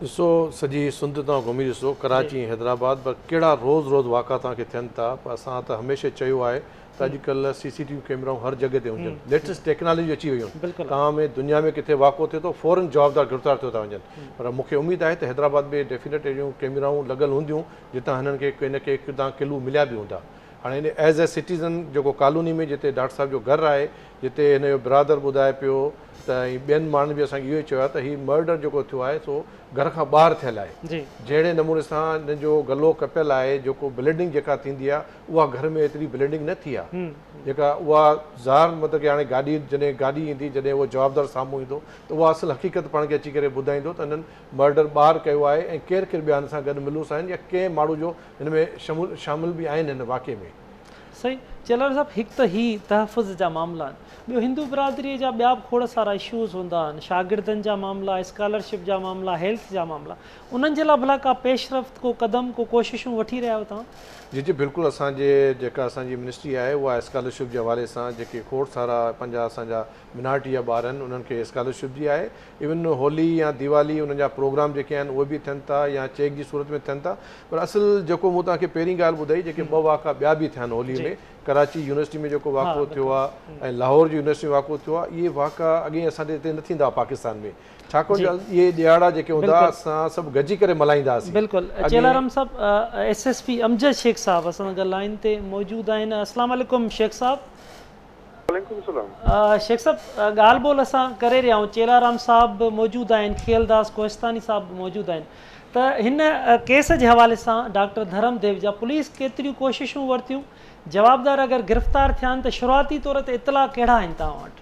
ॾिसो, सॼी सुंद तव्हां घुमी ॾिसो, कराची हैदराबाद पर कहिड़ा रोज़ वाक़ा तव्हांखे थियनि था। पर असां त हमेशह चयो आहे त अॼुकल्ह CCTV कैमराऊं हर जॻह ते हुजनि, लेटेस्ट टेक्नोलॉजी अची वियूं आहिनि। तव्हां में दुनिया में किथे वाक़ो थिए थो फ़ौरन जवाबदार गिरफ़्तार थियो था वञनि। पर मूंखे उमेदु आहे त हैदराबाद में डेफिनेट अहिड़ियूं कैमराऊं लॻल हूंदियूं जितां हिननि खे हिन खे तव्हां किलू मिलिया बि हूंदा। हाणे हिन एज़ ए सिटीज़न जेको कॉलोनी में जिते डॉक्टर साहब जो घरु आहे, जिते हिन जो ब्रादर ॿुधाए पियो त ॿियनि माण्हुनि बि असांखे इहो ई चयो आहे त हीउ मर्डर जेको थियो आहे सो घर खां ॿाहिरि थियल आहे। जहिड़े नमूने सां हिन जो गलो कपियल आहे, जेको ब्लीडिंग जेका थींदी आहे उहा घर में एतिरी ब्लीडिंग न थी आहे जेका उहा ज़ार मतिलबु की हाणे जॾहिं गाॾी ईंदी, जॾहिं उहो जवाबदार साम्हूं ईंदो त उहा असुलु हक़ीक़त पाण खे अची करे ॿुधाईंदो त हिननि मर्डर ॿाहिरि कयो आहे ऐं केरु केरु ॿिया हिन सां गॾु मिलूस आहिनि या कंहिं माण्हू जो हिन में शामिल बि आहिनि हिन वाक़े में। सही। चेलार साहब, हिकु त ही तहफ़ुज़ जा मामला आहिनि, ॿियो हिंदू बिरादरीअ जा ॿिया बि खोड़ सारा इशूज़ हूंदा आहिनि, शागिर्दनि जा मामला, स्कॉलरशिप जा मामला, हेल्थ जा मामला, उन्हनि जे लाइ भला का पेशरफ़्त, को क़दम, को कोशिशूं वठी रहिया आहियो तव्हां? जी जी बिल्कुलु। जेका असांजी मिनिस्ट्री आहे उहा स्कॉलरशिप जे हवाले सां जेके खोड़ सारा पंहिंजा असांजा मिनारिटी जा ॿार आहिनि उन्हनि खे स्कॉलरशिप जी आहे। इवन होली या दिवाली उन्हनि जा प्रोग्राम जेके आहिनि उहे बि थियनि था या चेक जी सूरत में थियनि था। पर असुलु जेको मूं तव्हांखे पहिरीं ॻाल्हि ॿुधाई, जेके 2 वाक़ा ॿिया बि थिया आहिनि होली में, कराची यूनिवर्सिटी में जेको वाक़ो थियो आहे ऐं लाहौर जी यूनिवर्सिटी में वाक़ो थियो आहे, इहे वाक़ा अॻे असांजे हिते न थींदा पाकिस्तान में, छाकाणि इहे ॾियारा जेके हूंदा असां सभु गॾिजी करे मल्हाईंदासीं। बिल्कुलु। चेलाराम साहब, SSP अमजद शेख साहब असां सां लाइन ते मौजूदु आहिनि। अस्सलाम वालेकुम शेख साहब। शेख साहब, ॻाल्हि ॿोल असां करे रहिया आहियूं, चेलाराम साहब मौजूदु आहिनि, खेलदास कोहिस्तानी साहब मौजूदु आहिनि, त हिन केस जे हवाले सां डॉक्टर धर्मदेव जा पुलिस केतिरियूं कोशिशूं वरितियूं, जवाबदार अगरि गिरफ़्तार थिया आहिनि त शुरूआती तौर ते इतला कहिड़ा आहिनि तव्हां वटि?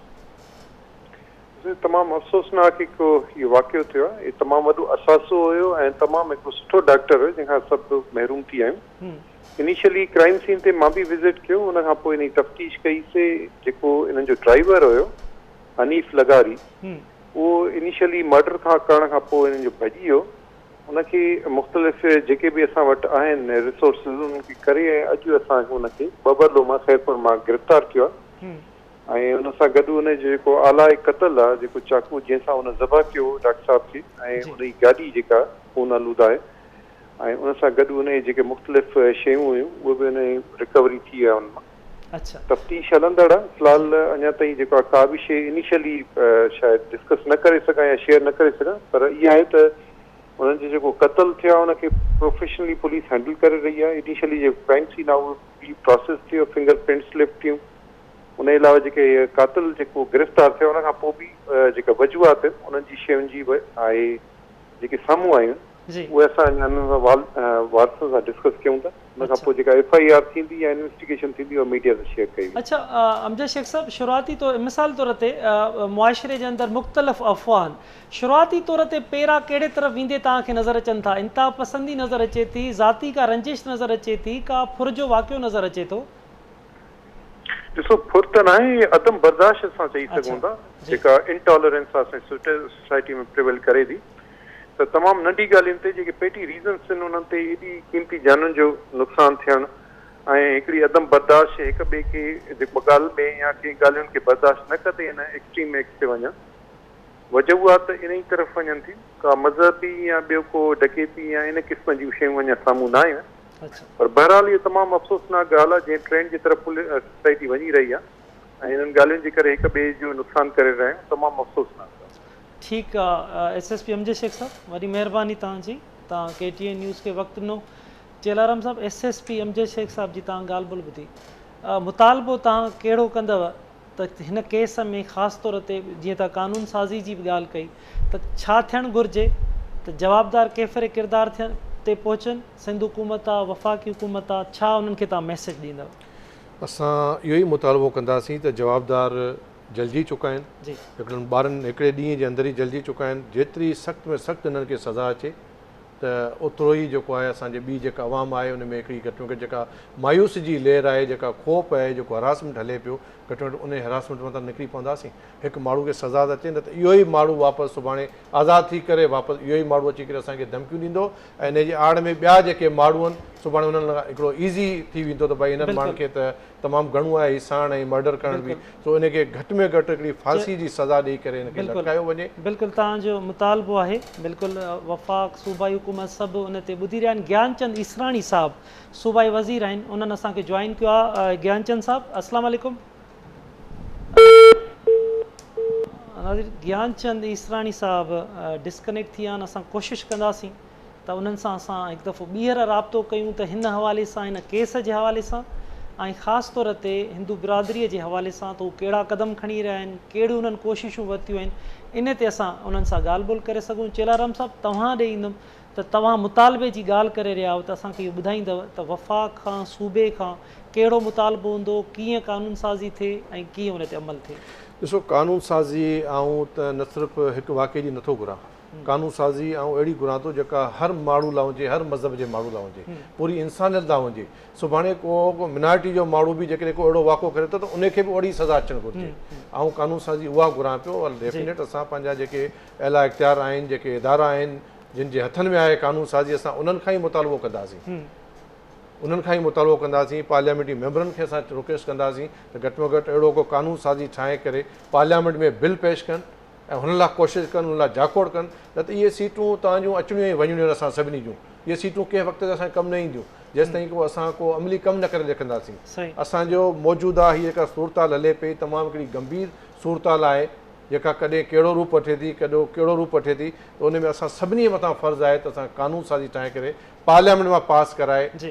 तमामु अफ़सोसनाक हिकु इहो वाक़ियो थियो आहे। इहो तमामु वॾो असासो हुयो ऐं तमामु हिकिड़ो सुठो डॉक्टर हुयो जंहिंखां सभु महरूम थी विया आहियूं। इनिशियली क्राइम सीन ते मां बि विज़िट कयो, उन खां पोइ इन जी तफ़्तीश कईसीं। जेको इन्हनि जो ड्राइवर हुयो हनीफ़ लगारी, उहो इनिशियली मर्डर करण खां पोइ इन्हनि जो भॼी वियो। उनखे मुख़्तलिफ़ जेके बि असां वटि आहिनि रिसोर्सिस उनखे करे अॼु असां उनखे बबरलो मां ख़ैरपुर मां गिरफ़्तार कयो आहे। ऐं उन सां गॾु उन जो जेको आलाए क़तल आहे, जेको चाकू जंहिंसां उन ज़बह कयो डॉक्टर साहब खे, ऐं उन जी गाॾी जेका खून आलूदा आहे, ऐं उन सां गॾु उन जेके मुख़्तलिफ़ शयूं हुयूं उहे बि उन रिकवरी थी आहे उन मां। तफ़्तीश हलंदड़ आहे। फ़िलहाल अञा ताईं जेको आहे का बि शइ इनिशियली शायदि डिस्कस न करे सघां या शेयर न करे सघां, पर इहा आहे त उन्हनि जो जेको क़तल थियो आहे उनखे प्रोफेशनली पुलिस हैंडल करे रही आहे। इनिशियली जेको क्राइम सीन आहे उहो बि प्रोसेस थियो, फिंगर प्रिंट्स लिफ्ट थियूं। उन जे अलावा जेके कातिल जेको गिरफ़्तार थियो उन खां पोइ बि जेका वजूहात आहिनि उन्हनि जी शयुनि जी आहे जेके साम्हूं आयूं उहे असां वारसनि सां डिस्कस कयूं था। उन खां पोइ जेका FIR थींदी या इन्वेस्टिगेशन थींदी उहा मीडिया सां शेयर कई। अच्छा अमजद शेख साहब, शुरूआती तौर मिसाल तौर ते मुआशरे जे अंदरि मुख़्तलिफ़ अफ़वाहनि, शुरूआती तौर ते पहिरां कहिड़े तरफ़ वेंदे तव्हांखे नज़र अचनि था? इंतहा पसंदी नज़र अचे थी, ज़ाती का रंजिश नज़र अचे थी, का फुर जो वाक़ियो नज़र अचे थो? ॾिसो, फुर त न आहे, अदम बर्दाश्त असां चई सघूं था, जेका इंटॉलरेंस असांजी सोसाइटी में प्रिवेल करे थी। त तमामु नंढी ॻाल्हियुनि ते जेके पेटी रीज़न्स आहिनि उन्हनि ते एॾी क़ीमती जाननि जो नुक़सानु थियणु ऐं हिकिड़ी अदम बर्दाश्त हिक ॿिए खे जेको ॻाल्हि में या कंहिं ॻाल्हियुनि खे बर्दाश्त न कंदे हिन एक्सट्रीम एक्ट ते वञणु, वजूहात इन ई तरफ़ वञनि थियूं। का मज़हबी या ॿियो को डकैती या इन क़िस्म जूं शयूं अञा साम्हूं न आयूं आहिनि। पर बहरहाल इहो तमामु अफ़सोसनाक ॻाल्हि आहे जंहिं ट्रेंड जी तरफ़ सोसाइटी वञी रही आहे ऐं इन्हनि ॻाल्हियुनि जे करे हिक ॿिए जो नुक़सानु करे रहिया आहियूं, तमामु अफ़सोसनाक आहे। ठीकु आहे। SSP अमजद शेख साहब, वॾी महिरबानी तव्हांजी, तव्हां KTN न्यूज़ खे वक़्तु ॾिनो। चेलाराम साहब, SSP अमजद शेख साहब जी तव्हां ॻाल्हि ॿोल ॿुधी, मुतालबो तव्हां कहिड़ो कंदव त हिन केस में ख़ासि तौर ते जीअं त कानून साज़ी जी बि ॻाल्हि कई त छा थियणु घुरिजे त जवाबदार केफ़िर किरदार थियनि ते पहुचनि? सिंध हुकूमत आहे, वफ़ाक़ी हुकूमत आहे, छा उन्हनि खे तव्हां मैसेज ॾींदव? असां इहो ई मुतालबो कंदासीं त जवाबदार जल्दी चुका आहिनि, हिकिड़नि ॿारनि हिकिड़े ॾींहं जे अंदरि ई जल्दी चुका आहिनि। जेतिरी सख़्त में सख़्तु हिननि खे सज़ा अचे त ओतिरो ई जेको आहे असांजे ॿी जेका अवाम आहे उन में हिकिड़ी घटि में घटि जेका मायूस जी लहर आहे, जेका ख़ौफ़ आहे, जेको हरासमेंट हले पियो, घटि में घटि उन हरासमेंट मां त निकिरी पवंदासीं। हिकु माण्हू खे सज़ा त अचे न त इहो ई माण्हू वापसि सुभाणे आज़ादु थी करे वापसि इहो ई माण्हू अची करे असांखे धमकियूं ॾींदो ऐं इन जे आड़ में ॿिया जेके माण्हू आहिनि सुभाणे उन्हनि लाइ हिकिड़ो ईज़ी थी वेंदो त भई हिननि माण्हुनि खे त तमामु घणो आहे हिसाण ऐं मर्डर करण बि, सो इनखे घटि में घटि हिकिड़ी फांसी जी सज़ा ॾेई करे हिनखे लटकायो वञे। बिल्कुलु तव्हांजो मुतालबो आहे, बिल्कुलु वफ़ाक़ सूबाई हुकूमत सभु उन ते ॿुधी रहिया आहिनि। ज्ञानचंद ईसराणी साहब सूबाई वज़ीर आहिनि, उन्हनि असांखे जॉइन कयो आहे। ज्ञानचंद साहब, अस्सलाम वालेकुम। ज्ञानचंद ईसराणी साहब डिस्कनेक्ट थी विया आहिनि, असां कोशिशि कंदासीं त उन्हनि सां असां हिकु दफ़ो ॿीहर राब्तो कयूं त हिन हवाले सां, हिन केस जे हवाले सां ऐं ख़ासि तौर ते हिंदू बिरादरीअ जे हवाले सां त उहे कहिड़ा क़दम खणी रहिया आहिनि, कहिड़ियूं उन्हनि कोशिशूं वरितियूं आहिनि, इन ते असां उन्हनि सां ॻाल्हि ॿोल करे सघूं। चेलाराम साहब, तव्हां ॾे ईंदुमि त तव्हां मुतालबे जी ॻाल्हि करे रहिया आहियो त असांखे इहो ॿुधाईंदव त वफ़ाक़ खां सूबे खां कहिड़ो मुतालबो हूंदो, कीअं कानून साज़ी थिए ऐं कीअं उन ते अमल थिए? ॾिसो, कानून साज़ी आऊं त न सिर्फ़ु हिकु वाक़े जी नथो घुरां, कानून साज़ी आऊं अहिड़ी घुरां थो जेका हर माण्हू लाइ हुजे, हर मज़हब जे माण्हू लाइ हुजे, पूरी इंसानियत लाइ हुजे। सुभाणे को मिनारिटी जो माण्हू बि जेकॾहिं को अहिड़ो वाक़ो करे थो त उनखे बि ओड़ी सज़ा अचणु घुरिजे। ऐं कानून साज़ी उहा घुरां पियो। डेफिनेट असां पंहिंजा जेके अहला इख़्तियार आहिनि, जेके इदारा आहिनि जिन जे हथनि में आहे कानून साज़ी, असां उन्हनि खां ई मुतालबो कंदासीं, उन्हनि खां ई मुतालबो कंदासीं। पार्लियामेंटी मेंबरनि खे असां रिक्वेस्ट कंदासीं त घटि में घटि अहिड़ो को कानून साज़ी ठाहे करे पार्लियामेंट में बिल पेश कनि ऐं हुन लाइ कोशिशि कनि, हुन लाइ जाकोड़ कनि। न त इहे सीटूं तव्हांजूं अचणियूं ऐं वञणियूं असां सभिनी जूं, इहे सीटूं कंहिं वक़्त ते असांखे कमु न ईंदियूं। जेसि ताईं को असां को अमली कमु न करे रखंदासीं। सही असांजो मौजूदा हीअ जेका सूरताल हले पई तमामु हिकिड़ी गंभीर सूरताल आहे जेका कॾहिं कहिड़ो रूप वठे थी कॾहिं कहिड़ो रूप वठे थी त उन में असां सभिनी मथां फ़र्ज़ु आहे त असां कानून साज़ी ठाहे करे पार्लियामेंट मां पास कराए जी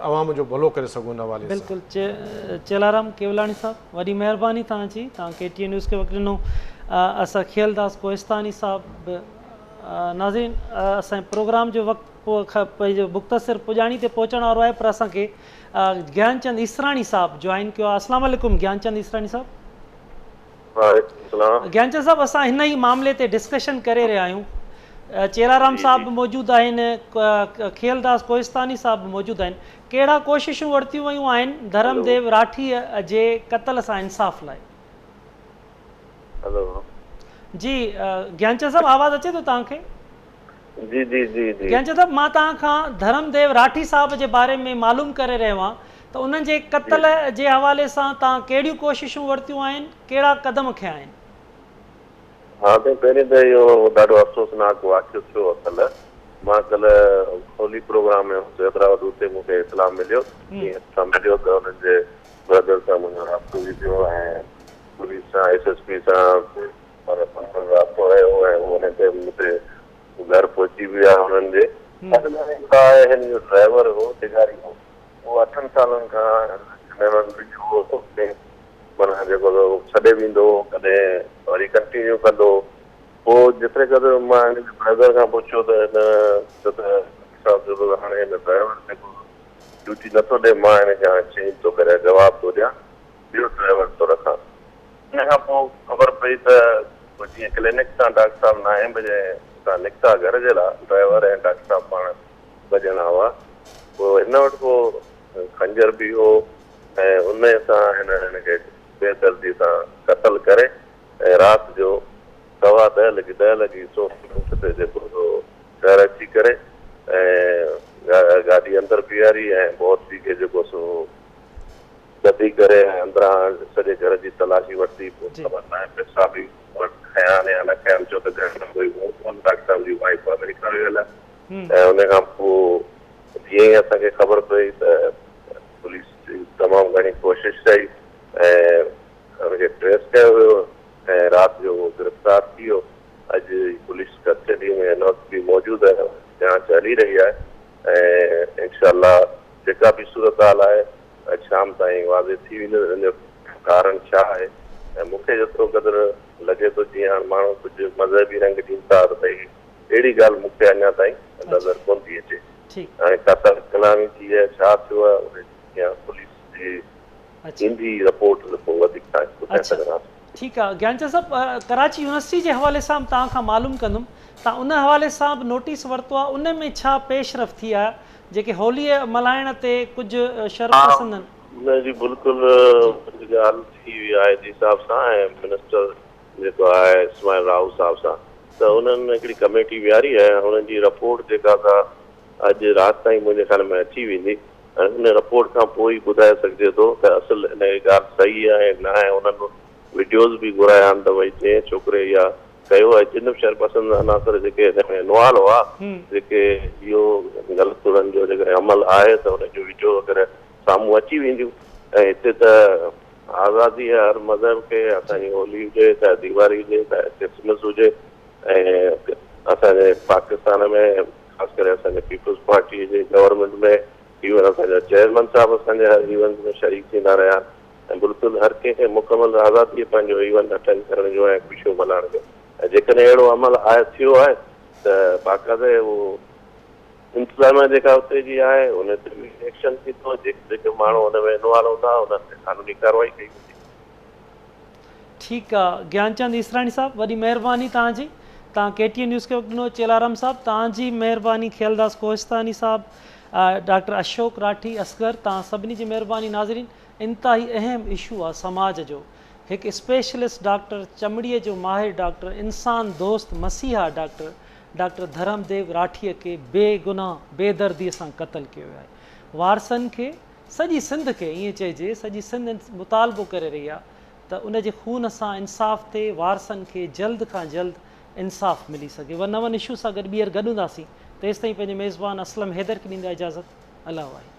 अवाम जो भलो करे सघूं। न वाले बिल्कुलु चेलाराम केवलानी साहब वॾी महिरबानी तव्हांजी, तव्हां KTN न्यूज़ खे वक़्तु ॾिनो। असां खियलदास कोहिस्तानी साहब नाज़रीन असांजे प्रोग्राम जो वक़्तु मुख़्तसिर पुॼाणी ते पहुचण वारो आहे, पर असांखे ज्ञानचंद इसराणी साहब जॉइन कयो आहे। अस्सलाम वालेकुम ज्ञानचंद इसराणी साहब। ज्ञानचंद साहब असां हिन ई मामले ते डिस्कशन करे रहिया आहियूं। चेलाराम साहब मौजूदु आहिनि, खियलदास कोहिस्तानी साहब मौजूदु आहिनि। कहिड़ा कोशिशूं वरितियूं वयूं आहिनि धर्मदेव राठीअ जे क़त्ल सां इंसाफ़ लाइ? जी ज्ञानचंद साहब आवाज़ अचे थो तव्हांखे? जी जी जी जी ज्ञानचंद साहब मां तव्हां खां धर्मदेव राठी साहब जे बारे में मालूम करे रहियो आहियां त उन्हनि जे क़त्ल जे हवाले सां तव्हां कहिड़ियूं कोशिशूं वरितियूं आहिनि, कहिड़ा क़दम खया आहिनि? हाँ तो पहिरीं त इहो ॾाढो अफ़सोसनाक वाक़ियो थियो आहे। मां कल्ह होली प्रोग्राम में हुउसि हैदराबाद, उते मूंखे इतलाह मिलियो मिलियो त हुननि जे ब्रदर सां मुंहिंजो राब्तो बि थियो ऐं पुलिस सां SSP सां राब्तो रहियो ऐं हुन ते मूंखे घर पहुची विया हुननि जे। हिन जो ड्राइवर हो टिगारी हो, उहो 8 सालनि खां माना जेको छॾे वेंदो कॾहिं वरी कंटिन्यू कंदो। पोइ जेतिरे क़दुरु मां हिन ब्रदर खां पुछियो त हाणे हिन ड्राइवर जेको ड्यूटी नथो ॾे, मां हिनखे हाणे चेंज थो करे जवाबु थो ॾियां, ॿियो ड्राइवर थो रखां। हिन खां पोइ ख़बर पई त जीअं क्लिनिक तां डॉक्टर साहब 9 बजे तां निकिता घर जे लाइ, ड्राइवर ऐं डॉक्टर साहब पाण 2 ॼणा हुआ। पोइ हिन वटि को खंजर बि हो ऐं उन सां हिनखे बेदर्दी सां क़त्ल करे ऐं राति जो 10:15 लॻी ते जेको घर अची करे ऐं गाॾी अंदरि बीहारी ऐं बहुत थी खे जेको सो गदी करे अंदरां सॼे घर जी तलाशी वरिती। पोइ ख़बर न आहे पैसा बि खयां या न खयां, छो त घर में कोई डॉक्टर साहब जी वाइफ अमेरिका वियल आहे। ऐं उन खां पोइ जीअं ई असांखे ख़बर पई त पुलिस तमामु घणी कोशिशि कई ऐं हुनखे ट्रेस कयो वियो ऐं राति जो उहो गिरफ़्तार थी वियो। अॼु पुलिस कस्टडी में हिन वक़्तु बि मौजूदु आहे, जांच हली रही आहे ऐं इंशाअल्लाह जेका बि सूरत हाल आहे अॼु शाम ताईं वाज़े थी वेंदो हिन जो कारण छा आहे। ऐं मूंखे जेतिरो क़दुरु लॻे थो जीअं हाणे माण्हू कुझु मज़हबी रंग ॾींदा त भई अहिड़ी ॻाल्हि मूंखे अञा ताईं नज़र कोन थी अचे। हाणे क़त्ल कलामी थी आहे, छा थियो आहे उन पुलिस जी ईंदी रिपोर्ट पोइ वधीक ॿुधाए सघंदासीं। ठीकु आहे ज्ञानचंद साहब, कराची यूनिवर्सिटी जे हवाले सां तव्हां खां मालूम कंदुमि, तव्हां उन हवाले सां बि नोटिस वरितो आहे, उन में छा पेशरफ़ थी आहे जेके होलीअ मल्हाइण ते कुझु शर्त पसंदि आहिनि? न जी बिल्कुलु ॻाल्हि थी वई आहे जे हिसाब सां ऐं मिनिस्टर जेको आहे इस्माइल राव साहब सां त उन्हनि हिकिड़ी कमेटी विहारी आहे। हुननि जी रिपोर्ट जेका का अॼु राति ताईं मुंहिंजे ख़्याल में अची वेंदी ऐं हुन रिपोर्ट खां पोइ ई ॿुधाए सघिजे थो त असुलु हिन ॻाल्हि सही आहे न आहे। उन्हनि वीडियोज़ बि घुराया आहिनि त भई जंहिं छोकिरे इहा कयो आहे जिन शहर पसंदि अनासर जेके हिन में इनवॉल्व हुआ, जेके इहो ग़लति उन्हनि जो जेको अमल आहे त हुनजो वीडियो वग़ैरह साम्हूं अची वेंदियूं। ऐं हिते त आज़ादी आहे हर मज़हब खे, असांजी होली हुजे चाहे दीवारी हुजे चाहे क्रिसमस हुजे। ऐं असांजे पाकिस्तान में ख़ासि करे असांजे पीपल्स पार्टी जे गवर्नमेंट में इवन असांजा चेयरमैन साहब असांजे हर इवेंट में शरीक थींदा रहिया ऐं बिल्कुलु हर कंहिंखे मुकमल आज़ादी पंहिंजो इवेंट अटेंड करण जो ऐं ख़ुशियूं मल्हाइण जो। ऐं जेकॾहिं अहिड़ो अमल आहे थियो आहे त बाक़ाइदे उहो इंतज़ामिया जेका उते जी आहे उन ते बि एक्शन थींदो, जेके माण्हू हुन में इनवॉल्व हूंदा उन्हनि ते कानूनी कार्रवाई कई वेंदी। ठीकु आहे ज्ञानचंद इसराणी साहब, वॾी महिरबानी तव्हांजी, तव्हां KTN न्यूज़ खे वक़्तु ॾिनो। चेलाराम साहब तव्हांजी महिरबानी, खियलदास कोहिस्तानी साहब, डॉक्टर अशोक राठी असगर, तव्हां सभिनी जी महिरबानी। नाज़रीन इंतिहाई अहम इशू आहे समाज जो, हिकु स्पेशलिस्ट डॉक्टर, चमड़ीअ जो माहिर डॉक्टर, इंसान दोस्त मसीहा डॉक्टर धर्मदेव राठीअ खे बेगुनाह बेदर्दीअ सां क़त्ल कयो आहे। वारसनि खे, सॼी सिंध खे ईअं चइजे, सॼी सिंध मुतालबो करे रही आहे त उन जे खून सां इंसाफ़ थिए, वारसनि खे जल्द खां जल्द इंसाफ़ मिली सघे। नवनि इशू सां गॾु ॿीहर गॾु हूंदासीं। तेसिताईं पंहिंजे मेज़बान असलम हैदर खे ॾींदा इजाज़त। अल्लाह वाहे।